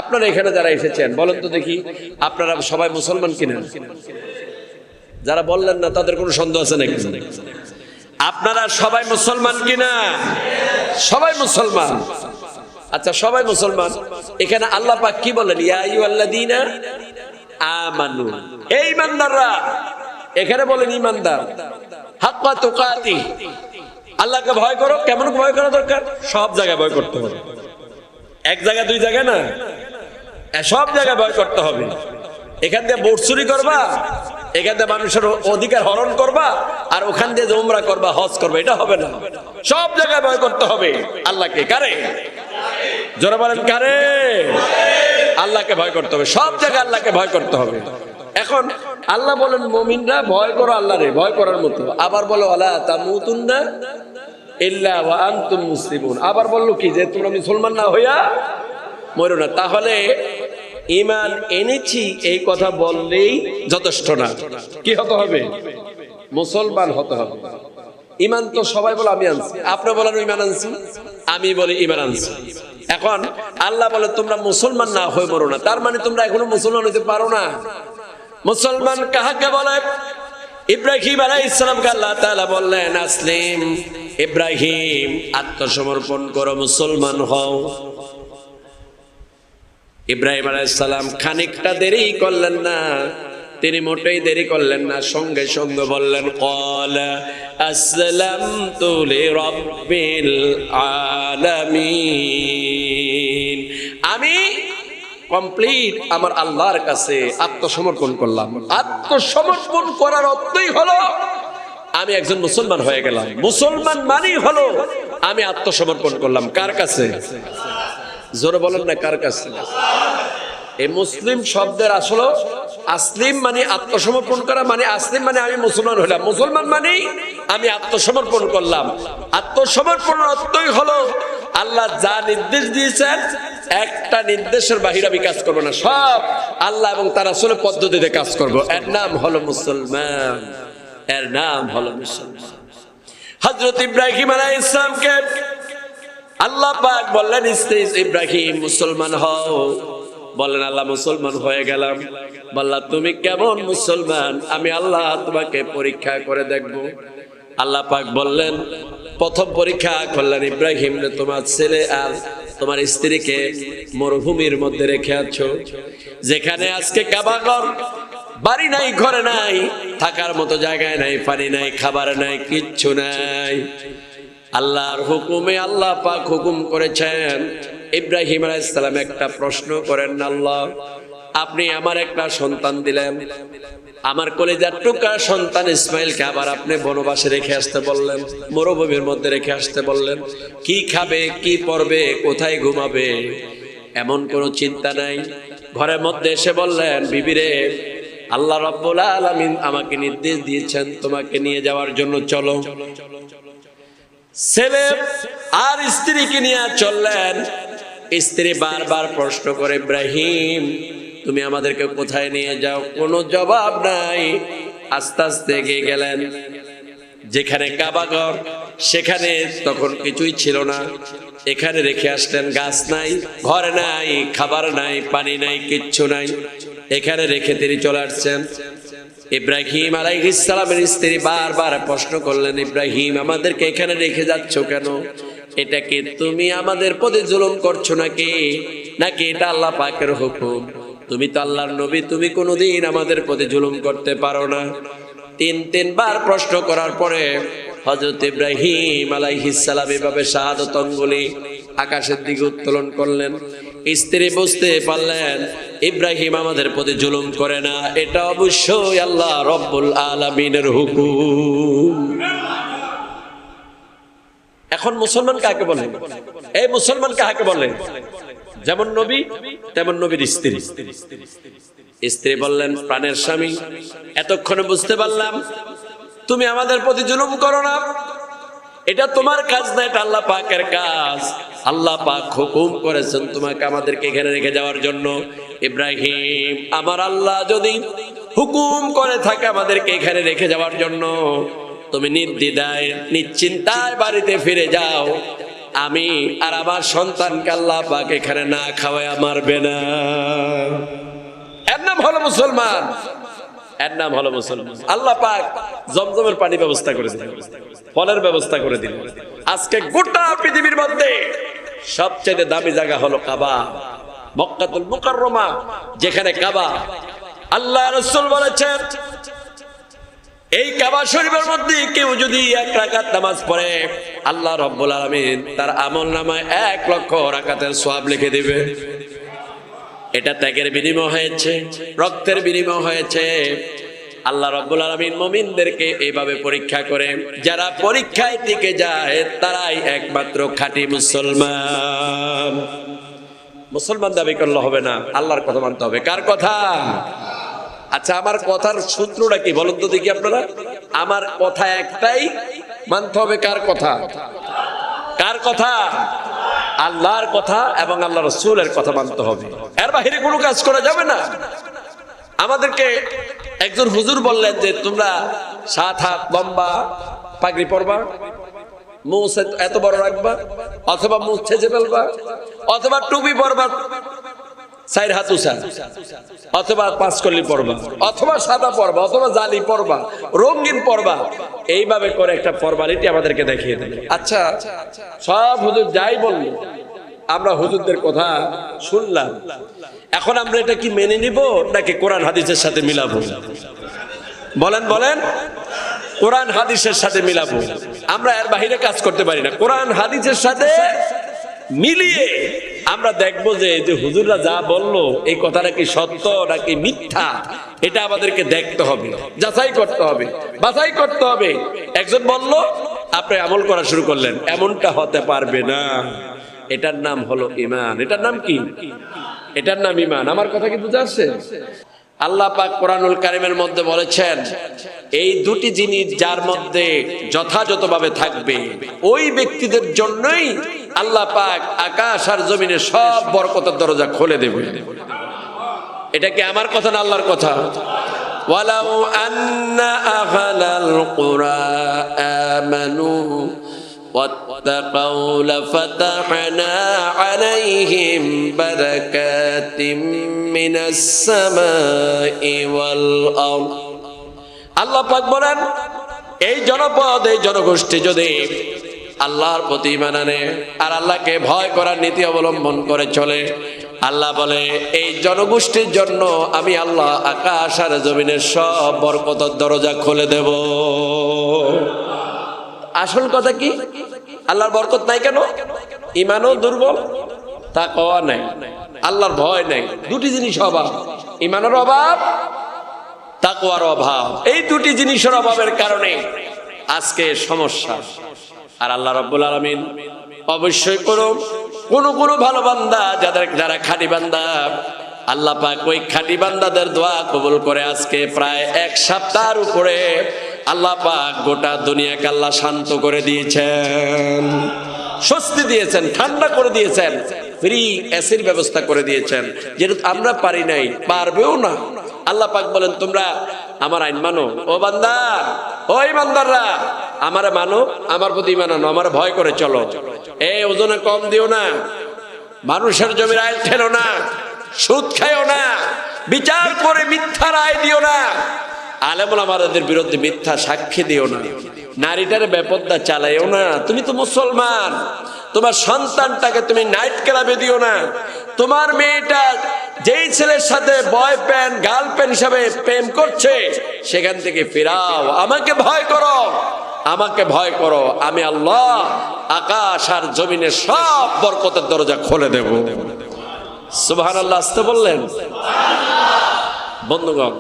আপনারা এখানে যারা এসেছেন বলেন তো দেখি, আপনারা সবাই মুসলমান কিনা? যারা বললেন না তাদের কোনো সন্দেহ আছে নাকি? আপনারা সবাই মুসলমান কিনা? সবাই মুসলমান। আচ্ছা, সবাই মুসলমান। এখানে আল্লাহ পাক কি বলেন? ইয়া আইয়ুহাল্লাযীনা আমানু, এই ইমানদাররা। এখানে বলেন ইমানদার, হাক্কা তুকাতিহি, আল্লাহকে ভয় করো। কেমন ভয় করা দরকার? সব জায়গায় ভয় করতে হবে, এক জায়গায় দুই জায়গায় না, সব জায়গায় ভয় করতে হবে। এখান দিয়ে ভোট চুরি করবা, এখান দিয়ে মানুষের অধিকার হরণ করবা, আর ওখান দিয়ে উমরা করবা, হজ করবা, এটা হবে না। সব জায়গায় ভয় করতে হবে আল্লাহকে। কারে? জোরে বলেন, কারে? আল্লাহকে ভয় করতে হবে, সব জায়গায় আল্লাহকে ভয় করতে হবে। এখন আল্লাহ বলেন, মুমিনরা ভয় করো আল্লাহরে, ভয় করার মতো। আবার বলো, ওয়ালা তামুতুন্না ইল্লা ওয়া আনতুম মুসলিমুন। আবার বললো কি, যে তোমরা মুসলমান না হইয়া মরো না। তাহলে ঈমান এনেছি এই কথা বললেই যথেষ্ট না, কি হতে হবে? মুসলমান হতে হবে। ঈমান তো সবাই বলে আমি আনছি, আপনি বলেন ঈমান আনছি, আমি বলি ঈমান আনছি। এখন আল্লাহ বলে তোমরা মুসলমান না হয়ে মরো না, তার মানে তোমরা এখনো মুসলমান হইতে পারো না। মুসলমান কাহাকে বলে? ইব্রাহিম আলাইহিস সালামকে আল্লাহ তাআলা বললেন, আসলিম ইব্রাহিম আত্মসমর্পণ করো, মুসলমান হও। ইব্রাহিম আলাইহিস সালাম খানিকটা দেরি করলেন না, তিনি মোটেই দেরি করলেন না, সঙ্গে সঙ্গে বললেন ক্বালা আসলামতু লিরাব্বিল আলামিন, আমি কমপ্লিট আমার আল্লাহর কাছে আত্মসমর্পণ করলাম। আত্মসমর্পণ করার অর্থই হলো আমি একজন মুসলমান হয়ে গেলাম। মুসলমান মানেই হলো আমি আত্মসমর্পণ করলাম। কার কাছে? জোরে বলেন না, কার কাছে? এই মুসলিম শব্দের আসলে আসলিম মানে আত্মসমর্পণ করা, মানে আসলিম মানে আমি মুসলমান হলাম। মুসলমান মানে আমি আত্মসমর্পণ করলাম। আত্মসমর্পণের অর্থই হলো আল্লাহ যা নির্দেশ দিয়েছেন একটা নির্দেশের বাহিরে আমি কাজ করবো না, সব আল্লাহ এবং তার রাসূলের পদ্ধতিতে কাজ করব। এর নাম হলো মুসলমান, এর নাম হলো মুসলমান। হযরত ইব্রাহিম আলাইহিস সালামকে আল্লাহ পাক বললেন ইব্রাহিম মুসলমান হও। বললেন আল্লাহ মুসলমান হয়ে গেলাম। বললাম তুমি কেমন মুসলমান? আমি আল্লাহ তোমাকে পরীক্ষা করে দেখব। আল্লাহ পাক বললেন প্রথম পরীক্ষা করলেন ইব্রাহিম, তোমার ছেলে আর তোমার স্ত্রীকে মরুভূমির মধ্যে রেখে আছো, যেখানে আজকে কাবাঘর, বাড়ি নাই, ঘরে নাই, থাকার মতো জায়গায় নাই, পানি নাই, খাবার নাই, কিচ্ছু নাই। আল্লাহর হুকুমে আল্লাহ পাক হুকুম করেছেন ইব্রাহিম আলাইহিস সালাম একটা প্রশ্ন করেন, আল্লাহ আপনি আমার একটা সন্তান দিলেন, আমার কলিজার টুকরা সন্তান ইসমাইলকে আবার আপনি বনবাসে রেখে আসতে বললেন, মরুভূমির মধ্যে রেখে আসতে বললেন। কি খাবে, কি পরবে, কোথায় ঘুমাবে, এমন কোনো চিন্তা নাই। ঘরের মধ্যে এসে বললেন, বিবিরে আল্লাহ রাব্বুল আলামিন আমাকে নির্দেশ দিয়েছেন তোমাকে নিয়ে যাওয়ার জন্য, চলো। ছেলে আর স্ত্রীকে নিয়ে চললেন। স্ত্রী বারবার প্রশ্ন করে, ইব্রাহিম তুমি আমাদেরকে কোথায় নিয়ে যাও? কোনো জবাব নাই। আস্তে আস্তে এগিয়ে গেলেন, যেখানে কাবাঘর সেখানে তখন কিছুই ছিল না, এখানে রেখে আসলেন। গাছ নাই, ঘর নাই, খাবার নাই, পানি নাই, কিচ্ছু নাই, এখানে রেখে তিনি চলে আসছেন। ইব্রাহিম আলাইহিস সালামের স্ত্রী বারবার প্রশ্ন করলেন, ইব্রাহিম আমাদেরকে এখানে রেখে যাচ্ছ কেন? এটা কি তুমি আমাদের প্রতি জুলুম করছো নাকি, নাকি এটা আল্লাহ পাকের হুকুম? তুমি তো আল্লাহর নবী, তুমি কোনোদিন আমাদের প্রতি জুলুম করতে পারো না। তিনবার প্রশ্ন করার পরে হযরত ইব্রাহিম আলাইহিস সালাম এভাবে শাহাদাত আঙ্গুলি আকাশের দিকে উত্তোলন করলেন। স্ত্রী বুঝতে পারলেন ইব্রাহিম আমাদের প্রতি জুলুম করে না, এটা অবশ্যই আল্লাহ রব্বুল আলামিনের হুকুম। এখন মুসলমান কাকে বলে? এই মুসলমান কাকে বলে? যেমন নবী তেমন নবীর স্ত্রী। স্ত্রী বললেন, প্রাণের স্বামী এতক্ষণে বুঝতে পারলাম তুমি আমাদের প্রতি জুলুম করো না, এটা তোমার কাজ না, এটা আল্লাহ পাকের কাজ। আল্লাহ পাক হুকুম করেছেন তোমাকে আমাদেরকে এখানে রেখে যাওয়ার জন্য। ইব্রাহিম আমার আল্লাহ যদি হুকুম করে থাকে আমাদেরকে এখানে রেখে যাওয়ার জন্য, তুমি নির্দ্বিধায় নিশ্চিন্তায় বাড়িতে ফিরে যাও। আমি আর আমার সন্তানকে আল্লাহ পাক এখানে না খাওয়ায় মারবে না। এর নাম হলো মুসলমান, এর নাম হলো মুসলমান। আল্লাহ পাক জমজমের পানি ব্যবস্থা করে দিলেন, ফলের ব্যবস্থা করে দিলেন। আজকে গোটা পৃথিবীর মধ্যে সবচেয়ে দামি জায়গা হলো কাবা, মক্কাতুল মুকাররমা, যেখানে কাবা। আল্লাহ রাসূল বলেছেন এই কাবা শরীফের মধ্যে কেউ যদি 1 রাকাত নামাজ পড়ে, আল্লাহ রাব্বুল আলামিন তার আমলনামায় 1 লক্ষ রাকাতের সওয়াব লিখে দিবে। এটা ত্যাগের বিনিময় হয়েছে, রক্তের বিনিময় হয়েছে। আল্লাহ রাব্বুল আলামিন মুমিনদেরকে এইভাবে পরীক্ষা করে, যারা পরীক্ষায় টিকে যায় তারাই একমাত্র খাঁটি মুসলমান। মুসলমান দাবি করলে হবে না, আল্লাহর কথা মানতে হবে। কার কথা? আচ্ছা আমার কথার সূত্রটা কি বলুন তো দেখি আপনারা। আমার কথা একটাই, মানতে হবে কার কথা? কার কথা? আল্লাহর কথা এবং আল্লাহ রাসূলের কথা মানতে হবে। এর বাইরে কোনো কাজ করা যাবে না। আমাদেরকে একজন হুজুর বললেন যে তোমরা 7 হাত লম্বা পাগড়ি পরবা, মুছ এত বড় রাখবা, অথবা মুছ ছেঁচে ফেলবা, অথবা টুপি পরবা চার হাত উঁচা, অথবা 5 কলি পরবা, অথবা সাদা পরবা, অথবা জালি পরবা, রঙিন পরবা, এইভাবে করে একটা ফরমালিটি আমাদেরকে দেখিয়ে দেবে। আচ্ছা, সব হুজুর যাই বলল, আমরা হুজুরদের কথা শুনলাম, এখন আমরা এটা কি মেনে নিব নাকি কোরআন হাদিসের সাথে মিলাবো? বলেন বলেন, কোরআন হাদিসের সাথে মিলাবো। আমরা এর বাইরে কাজ করতে পারি না। কোরআন হাদিসের সাথে মিলিয়ে আমরা দেখবো যে হুজুররা যা বললো এই কথাটা কি সত্য নাকি মিথ্যা, এটা আমাদেরকে দেখতে হবে, যাচাই করতে হবে, বাছাই করতে হবে। একজন বলল, আপনি আমল করা শুরু করলেন, এমনটা হতে পারবে না। এটার নাম হলো ঈমান। এটার নাম কি? এটার নাম ঈমান। আমার কথা কি বুঝা আসছে? আল্লাহ পাক কোরআনুল কারীমের মধ্যে বলেছেন, এই দুটি জিনিস যার মধ্যে যথাযথভাবে থাকবে ওই ব্যক্তিদের জন্যই আল্লাহ পাক আকাশ আর জমিনে সব বরকতের দরজা খুলে দেবে। এটা কি আমার কথা না আল্লাহর কথা? ওয়ালাউ আন্না আহলাল কুরা আমানু واتقوا لفتحنا عليهم بركات من السماء والأرض। আল্লাহ পাক বলেন, এই জনপদ, এই জনগোষ্ঠী যদি আল্লাহর প্রতি ঈমান আনে আর আল্লাহকে ভয় করার নীতি অবলম্বন করে চলে, আল্লাহ বলে এই জনগোষ্ঠীর জন্য আমি আল্লাহ আকাশ আর জমিনের সব বরকতের দরজা খুলে দেব। আসল কথা কি? আল্লাহর বরকত নাই কেন? ঈমানও দুর্বল, তাকওয়া নাই, আল্লাহর ভয় নাই। দুটি জিনিস অভাব, ঈমানের অভাব, তাকওয়ার অভাব। এই দুটি জিনিসের অভাবের কারণে আজকে সমস্যা। আর আল্লাহ রাব্বুল আলামিন অবশ্যই কোন ভালো বান্দা, যারা খাঁটি বান্দা, আল্লাহ পাক ওই খাঁটি বান্দাদের দোয়া কবুল করে আজকে প্রায় 1 সপ্তাহের উপরে আল্লাহ পাক গোটা দুনিয়াকে আল্লাহ শান্ত করে দিয়েছেন, স্বস্তি দিয়েছেন, ঠান্ডা করে দিয়েছেন, ফ্রি এসির ব্যবস্থা করে দিয়েছেন, যেটা আমরা পারি নাই, পারবেও না। আল্লাহ পাক বলেন, তোমরা আমার আইন মানো। ও বান্দা, ওই বান্দাররা আমারে মানো, আমার প্রতি ঈমান আনো, আমার ভয় করে চলো। এই ওজনে কম দিও না, মানুষের জমির আইল ঠেলো না, সুদ খাইও না, বিচার করে মিথ্যা রায় দিও না, আলেম ওলামাদের বিরুদ্ধে মিথ্যা সাক্ষী দিও না, নারীটারে বেপর্দা চালাইও না। তুমি তো মুসলমান, তোমার সন্তানটাকে তুমি নাইট ক্লাবে দিও না, তোমার মেয়েটা যেই ছেলের সাথে বয়ফ্রেন্ড গার্লফ্রেন্ড হিসাবে প্রেম করছে সেখান থেকে ফিরাও। আমাকে ভয় করো, আমাকে ভয় করো, আমি আল্লাহ আকাশ আর জমিনের সব বরকতের দরজা খুলে দেব। সুবহানাল্লাহ আসতে বললেন। বন্ধুগণ,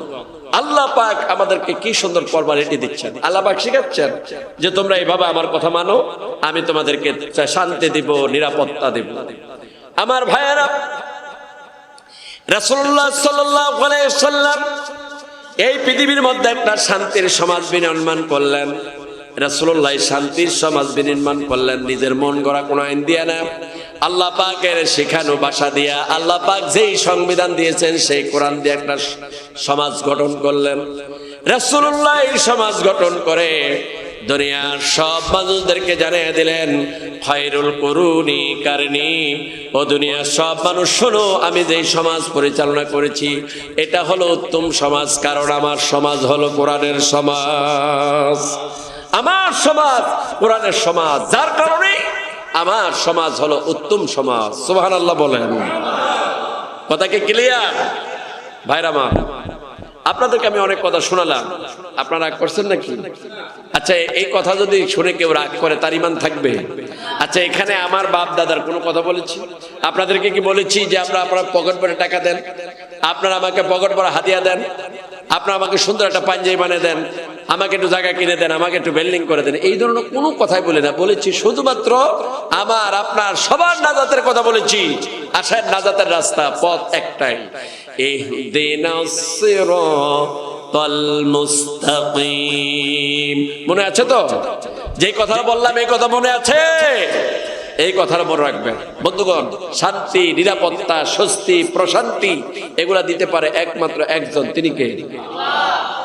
আল্লাহ পাক আমাদেরকে কি সুন্দর ফরমালিটি দিচ্ছেন। আল্লাহ পাক শিখাচ্ছেন যে তোমরা এইভাবে আমার কথা মানো, আমি তোমাদেরকে শান্তি দিব, নিরাপত্তা দিব। আমার ভাইয়েরা, রাসূলুল্লাহ সাল্লাল্লাহু আলাইহি ওয়াসাল্লাম এই পৃথিবীর মধ্যে একটা শান্তির সমাজ বিনির্মাণ করলেন। রাসূলুল্লাহ শান্তির সমাজ বিনির্মাণ করলেন নিজের মন গড়া কোন আইন দিয়া না, আল্লাহ পাকের শেখানো ভাষা দিয়া। আল্লাহ পাক যেই সংবিধান দিয়েছেন সেই কোরআন দিয়ে একটা সমাজ গঠন করলেন। রাসূলুল্লাহ এই সমাজ গঠন করে দুনিয়ার সব মানুষদেরকে জানিয়ে দিলেন, খায়রুল কুরুনি কারনি, ও দুনিয়ার সব মানুষ শোনো, আমি যেই সমাজ পরিচালনা করেছি এটা হলো উত্তম সমাজ, কারণ আমার সমাজ হলো কোরআনের সমাজ। আমার সমাজ কোরআনের সমাজ, যার কারণে আমার সমাজ হলো উত্তম সমাজ। সুবহানাল্লাহ বলেন। কথা কি ক্লিয়ার? ভাইরা মা, আপনাদেরকে আমি অনেক কথা শোনালাম, আপনারা রাগ করছেন নাকি? আচ্ছা, এই কথা যদি শুনে কেউ রাগ করে তার ঈমান থাকবে? আচ্ছা, এখানে আমার বাপ দাদার কোনো কথা বলেছি? আপনাদেরকে কি বলেছি যে আপনারা পকেট ভরে টাকা দেন, আপনারা আমাকে পকেট ভরে হাদিয়া দেন, আপনারা আমাকে সুন্দর একটা পাঞ্জাবি বানিয়ে দেন, আমাকে একটু জায়গা কিনে দেন, আমাকে একটু বিল্ডিং করে দেন? এই ধরনের কোনো কথাই বলি না। বলেছি শুধুমাত্র আমার আপনার সবার নাজাতের কথা বলেছি। আশার নাজাতের রাস্তা, পথ একটাই, ইহদিনাস সিরাতাল মুস্তাকিম। মনে আছে তো? যে কথা বললাম এই কথা মনে আছে? এই কথাটা মনে রাখবেন বন্ধুগণ। শান্তি, নিরাপত্তা, স্বস্তি, প্রশান্তি এগুলা দিতে পারে একমাত্র একজন, তিনি কে?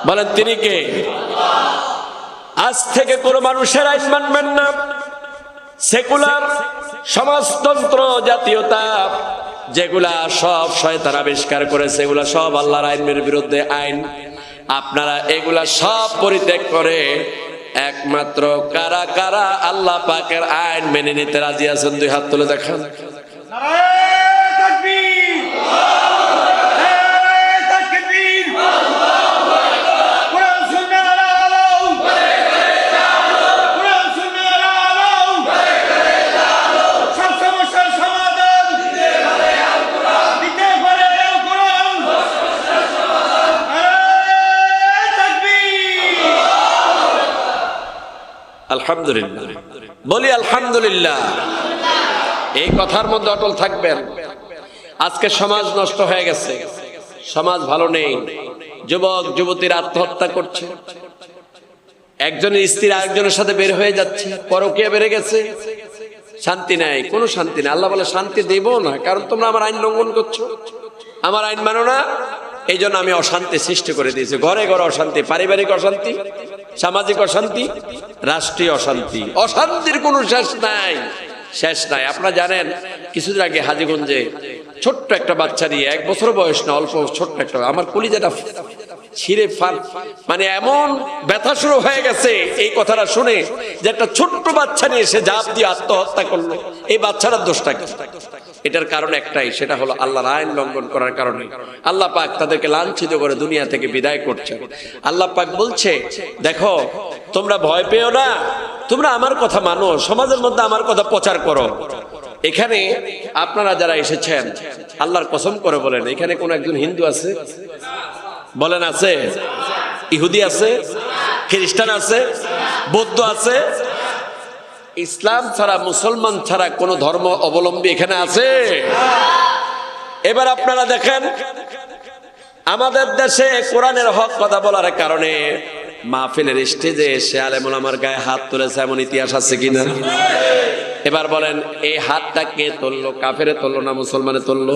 বলেন, তিনি কে? আজ থেকে কোনো মানুষের আইন মানবেন না। সেকুলার সমাজতন্ত্র, জাতীয়তা, যেগুলা সব শয়তান আবিষ্কার করেছে, এগুলা সব আল্লাহর আইনের বিরুদ্ধে আইন। আপনারা এগুলা সব পরিত্যাগ করে একমাত্র কারা কারা আল্লাহ পাকের আইন মেনে নিতে রাজি আছেন? দুই হাত তুলে দেখান। আলহামদুলিল্লাহ বলি, আলহামদুলিল্লাহ। এই কথার মধ্যে অটল থাকবেন। আজকে সমাজ নষ্ট হয়ে গেছে, সমাজ ভালো নেই। যুবক যুবতীরা আত্মহত্যা করছে, একজনের স্ত্রী আরেকজনের সাথে বের হয়ে যাচ্ছে, পরকীয়া বেড়ে গেছে, শান্তি নাই, কোনো শান্তি নাই। আল্লাহ বলে শান্তি দেব না, কারণ তোমরা আমার আইন লঙ্ঘন করছো, আমার আইন মানো না। এই জন্য আমি অশান্তি সৃষ্টি করে দিয়েছি। ঘরে ঘরে অশান্তি, পারিবারিক অশান্তি, সামাজিক অশান্তি, রাষ্ট্রীয় অশান্তি। অশান্তির কোনো শেষ নাই, শেষ নাই। আপনারা জানেন কিছুদিন আগে হাজীগঞ্জে ছোট্ট একটা বাচ্চা নিয়ে, 1 বছর বয়স না, অল্প ছোট্ট একটা, আমার কলিজাটা ছিঁড়ে মানে এমন ব্যথা শুরু হয়ে গেছে এই কথাটা শুনে, যে একটা ছোট্ট বাচ্চা নিয়ে সে ঝাঁপ দিয়ে আত্মহত্যা করলো। এই বাচ্চাটার দোষটা কি? এটার কারণ একটাই, সেটা হলো আল্লাহর আইন লঙ্ঘন করার কারণে আল্লাহ পাক তাদেরকে লাঞ্ছিত করে দুনিয়া থেকে বিদায় করছেন। আল্লাহ পাক বলছে, দেখো তোমরা ভয় পেও না, তোমরা আমার কথা মানো, সমাজের মধ্যে আমার কথা প্রচার করো। এখানে আপনারা যারা এসেছেন, আল্লাহর কসম করে বলেন, এখানে কোন একজন হিন্দু আছে? বলেন আছে? ইহুদি আছে? খ্রিস্টান আছে? বৌদ্ধ আছে? ইসলাম ছাড়া, মুসলমান ছাড়া কোন ধর্ম অবলম্বী এখানে আছে? এবার আপনারা দেখেন, আমাদের দেশে কোরআনের হক কথা বলার কারণে মাহফিলের স্টেজে এসে আলেম ওলামার গায়ে হাত তুলেছে, এমন ইতিহাস আছে কিনা? এবার বলেন, এই হাতটা কে তুললো? কাফেরে তুললো না মুসলমানে তুললো?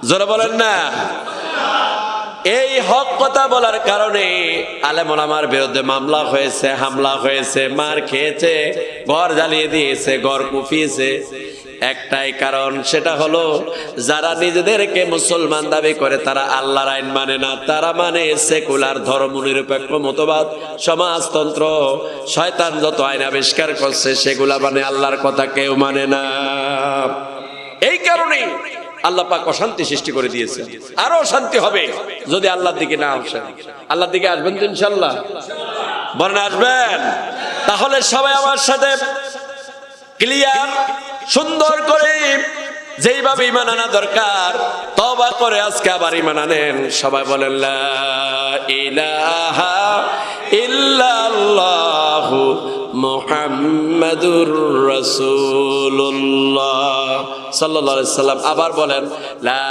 জোরে বলেন না। এই হক কথা বলার কারণে আলেম ওলামার বিরুদ্ধে মামলা হয়েছে, হামলা হয়েছে, মার খেয়েছে, ঘর জ্বালিয়ে দিয়েছে, ঘর কুপিয়েছে। একটাই কারণ, সেটা হলো যারা নিজেদেরকে মুসলমান দাবি করে তারা আল্লাহর আইন মানে না, তারা মানে সেকুলার ধর্মনিরপেক্ষ মতবাদ, সমাজতন্ত্র। শয়তান যত আইন আবিষ্কার করছে সেগুলা মানে আল্লাহর কথা কেউ মানে না। এই কারণে আল্লাহ পাক অশান্তি সৃষ্টি করে দিয়েছে। আরো শান্তি হবে যদি আল্লাহর দিকে না আসেন। আল্লাহর দিকে আসবেন তো ইনশাআল্লাহ? বলেন আসবেন? তাহলে সবাই আমার সাথে ক্লিয়ার, সুন্দর করে যেইভাবে ঈমান আনা দরকার, তওবা করে আজকে আবার ঈমান আনেন। সবাই বলেন লা ইলাহা ইল্লাল্লাহু মুহাম্মাদুর রাসূলুল্লাহ সাল্লাল্লাহু আলাইহি সাল্লাম। আবার বলেন লা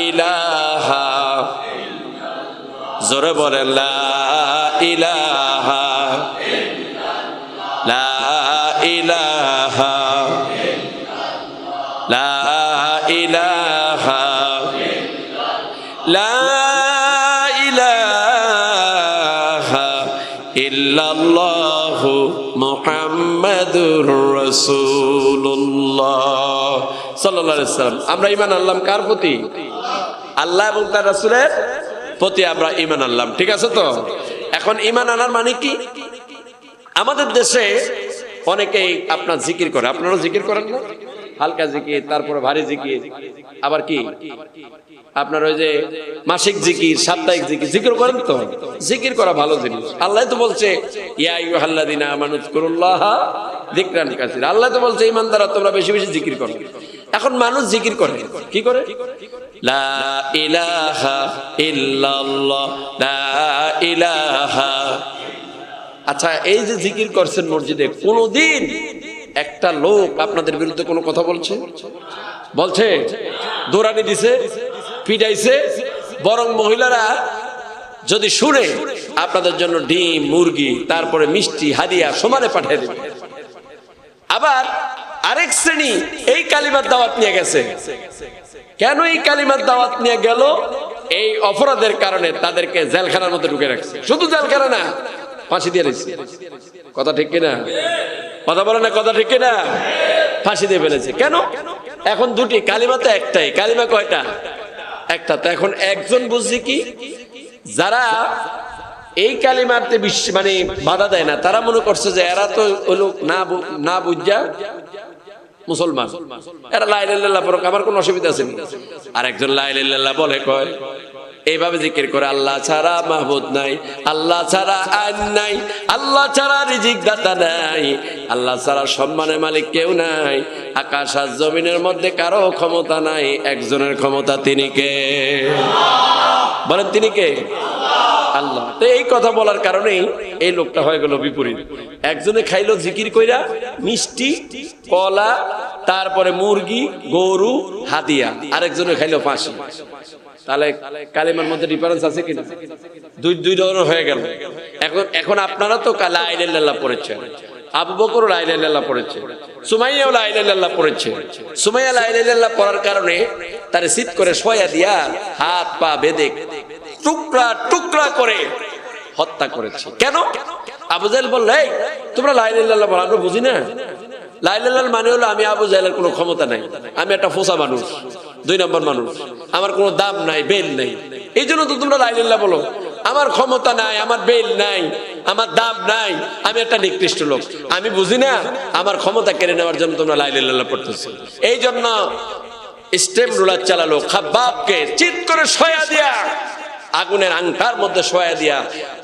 ইলাহা, জোরে বলেন লা ইলাহা, লা ইলাহা, লা ইলাহা, লা ইলাহা ইল্লাল্লাহু মুহাম্মাদুর রাসূলুল্লাহ সাল্লাল্লাহু আলাইহি সাল্লাম। আমরা ঈমান আনলাম কার প্রতি? আল্লাহ এবং তার রাসূলের প্রতি আমরা ঈমান আনলাম। ঠিক আছে তো? এখন ঈমান আনার মানে কি? আমাদের দেশে অনেকেই আপনার জিকির করে, আপনারাও জিকির করেন না? হালকা জিকির, তারপরে ভারী জিকির, আবার কি আপনার ওই যে মাসিক জিকির, সাপ্তাহিক জিকির, জিকির করেন তো? জিকির করা ভালো জিনিস। আল্লাহ তো বলছে ইয়া আইয়ুহাল্লাযীনা আমানু যিকুরুল্লাহা যিকরান কাসীরা। আল্লাহ তো বলছে ঈমানদাররা তোমরা বেশি বেশি জিকির করো। এখন মানুষ জিকির করে, কি করে? লা ইলাহা ইল্লাল্লাহ, লা ইলাহা। আচ্ছা, এই যে জিকির করছেন মসজিদে, কোনদিন একটা লোক আপনাদের বিরুদ্ধে কোনো কথা বলছে? বলছে? দৌড়ানি দিছে, পিটাইছে? বরং মহিলারা যদি শুনে আপনাদের জন্য ডিম, মুরগি, তারপরে মিষ্টি, হাদিয়া সমানে পাঠিয়ে দেবে। আবার আরেক শ্রেণী এই কালিমার দাওয়াত নিয়ে গেছে। কেন এই কালিমার দাওয়াত নিয়ে গেল? এই অপরাধের কারণে তাদেরকে জেলখানার মধ্যে ঢুকে রাখছে। শুধু জেলখানা না, ফাঁসি দিয়ে রেখেছে। কথা ঠিক কিনা? কথা বলে না? কথা ঠিক কিনা? ফাঁসি দিয়ে ফেলেছে। কেন? এখন দুটি, কালিমা তো একটাই। কালিমা কয়টা? একটা। তো এখন একজন বুঝছি কি, যারা এই কালিমাতে মানে বাধা দেয় না, তারা মনে করছে যে এরা তো হলো না বুঝা মুসলমান, এরা লা ইলাহা ইল্লাল্লাহ পড়ুক, আমার কোনো অসুবিধা আছে না। আর একজন লা ইলাহা ইল্লাল্লাহ বলে কয়, এইভাবে জিকির করে, আল্লাহ ছাড়া মাহবুদ নাই, আল্লাহ ছাড়া আইন নাই, আল্লাহ ছাড়া রিজিক দাতা নাই, আল্লাহ ছাড়া সম্মানের মালিক কেউ নাই, আকাশ আর জমিনের মধ্যে কারো ক্ষমতা নাই, একজনের ক্ষমতা, তিনি কে? বলেন তিনি কে? আল্লাহ। তো এই কথা বলার কারণেই এই লোকটা হয়ে গেল বিপরীত। একজনে খাইলো জিকির কইরা মিষ্টি, কলা, তারপরে মুরগি, গরু, হাদিয়া, আরেকজনে খাইলো ফাঁসি। তাহলে কালিমার মধ্যে ডিফারেন্স আছে কিনা? দুই ধরনের হয়ে গেল। এখন আপনারা তো লা ইলাহা ইল্লাল্লাহ পড়েছেন, আবু বকর লা ইলাহা ইল্লাল্লাহ পড়েছে, সুমাইয়া লা ইলাহা ইল্লাল্লাহ পড়েছে। সুমাইয়া লা ইলাহা ইল্লাল্লাহ পড়ার কারণে তারে সিট করে শোয়া দিয়া হাত পা বেঁধে টুকরা টুকরা করে হত্যা করেছে। কেন? আবু জাহেল বলল, এই তোমরা লা ইলাহা ইল্লাল্লাহ বলো, আমরা বুঝি না। লা ইলাহা ইল্লাল্লাহ মানে হলো আমি আবু জাহেলের কোনো ক্ষমতা নাই, আমি একটা ফোসা মানুষ, 2 নম্বর মানুষ, আমার কোনো দাম নাই, বেল নাই, এই জন্য তো তোমরা লা ইলাহা ইল্লাল্লাহ বলো। আমার ক্ষমতা নাই, আমার বেল নাই, আমার দাম নাই, আমি একটা নিকৃষ্ট লোক, আমি বুঝি না, আমার ক্ষমতা কেড়ে নেওয়ার জন্য তোমরা লা ইলাহা ইল্লাল্লাহ পড়তেছো। এই জন্য স্টেম রুলার চালালো, খাব্বাবকে চিৎ করে শোয়া দিয়া, আগুনের আংটার মধ্যে শোয়া দিয়া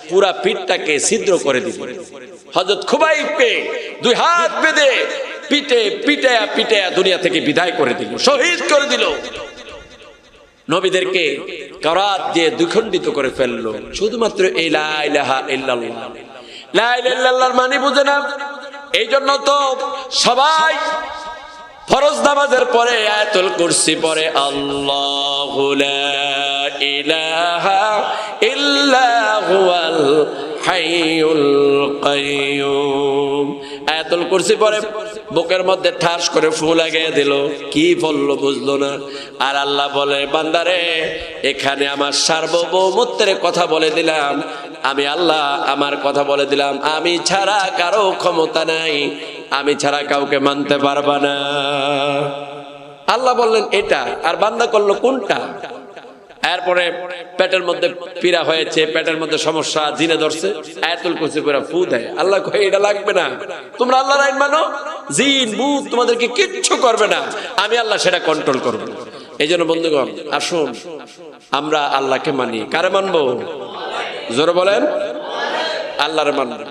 পুরা পিঠটাকে ছিদ্র করে দিল। হযরত খুবাইবকে 2 হাত বেঁধে পিটায়া দুনিয়া থেকে বিদায় করে দিল, শহীদ করে দিল। নবীদেরকে করাত দিয়ে দ্বিখণ্ডিত করে ফেললো, শুধুমাত্র এই লা ইলাহা ইল্লাল্লাহ। লা ইলাহা ইল্লাল্লাহর মানে বুঝে না। এই জন্য তো সবাই ফরজ নামাজের পরে আয়াতুল কুরসি পড়ে, আল্লাহু লা ইলাহা ইল্লা হুয়াল হাইয়ুল কাইয়ুম। আয়াতুল কুরসি পড়ে বুকের মধ্যে ঠাস করে ফু লাগিয়ে দিল, কি বললো বুঝলো না। আর আল্লাহ বলে, বান্দারে এখানে আমার সার্বভৌমত্বের কথা বলে দিলাম, আমি আল্লাহ আমার কথা বলে দিলাম, আমি ছাড়া কারো ক্ষমতা নাই, আমি ছাড়া কাউকে মানতে পারবা না। আল্লাহ বললেন এটা, আর বান্দা করলো কোনটা? এরপরে পেটের মধ্যে পীড়া হয়েছে, পেটের মধ্যে সমস্যা, জিনে ধরছে, আয়াতুল কুরসি পড়ে ফু দেয়। আল্লাহ কয় এটা লাগবে না, তোমরা আল্লাহর আইন মানো, জিন ভূত তোমাদেরকে কিচ্ছু করবে না, আমি আল্লাহ সেটা কন্ট্রোল করব। এই জন্য বন্ধুগণ, আসুন আমরা আল্লাহকে মানি। কারে মানবো? জোরে বলেন, আল্লাহরে মানবো।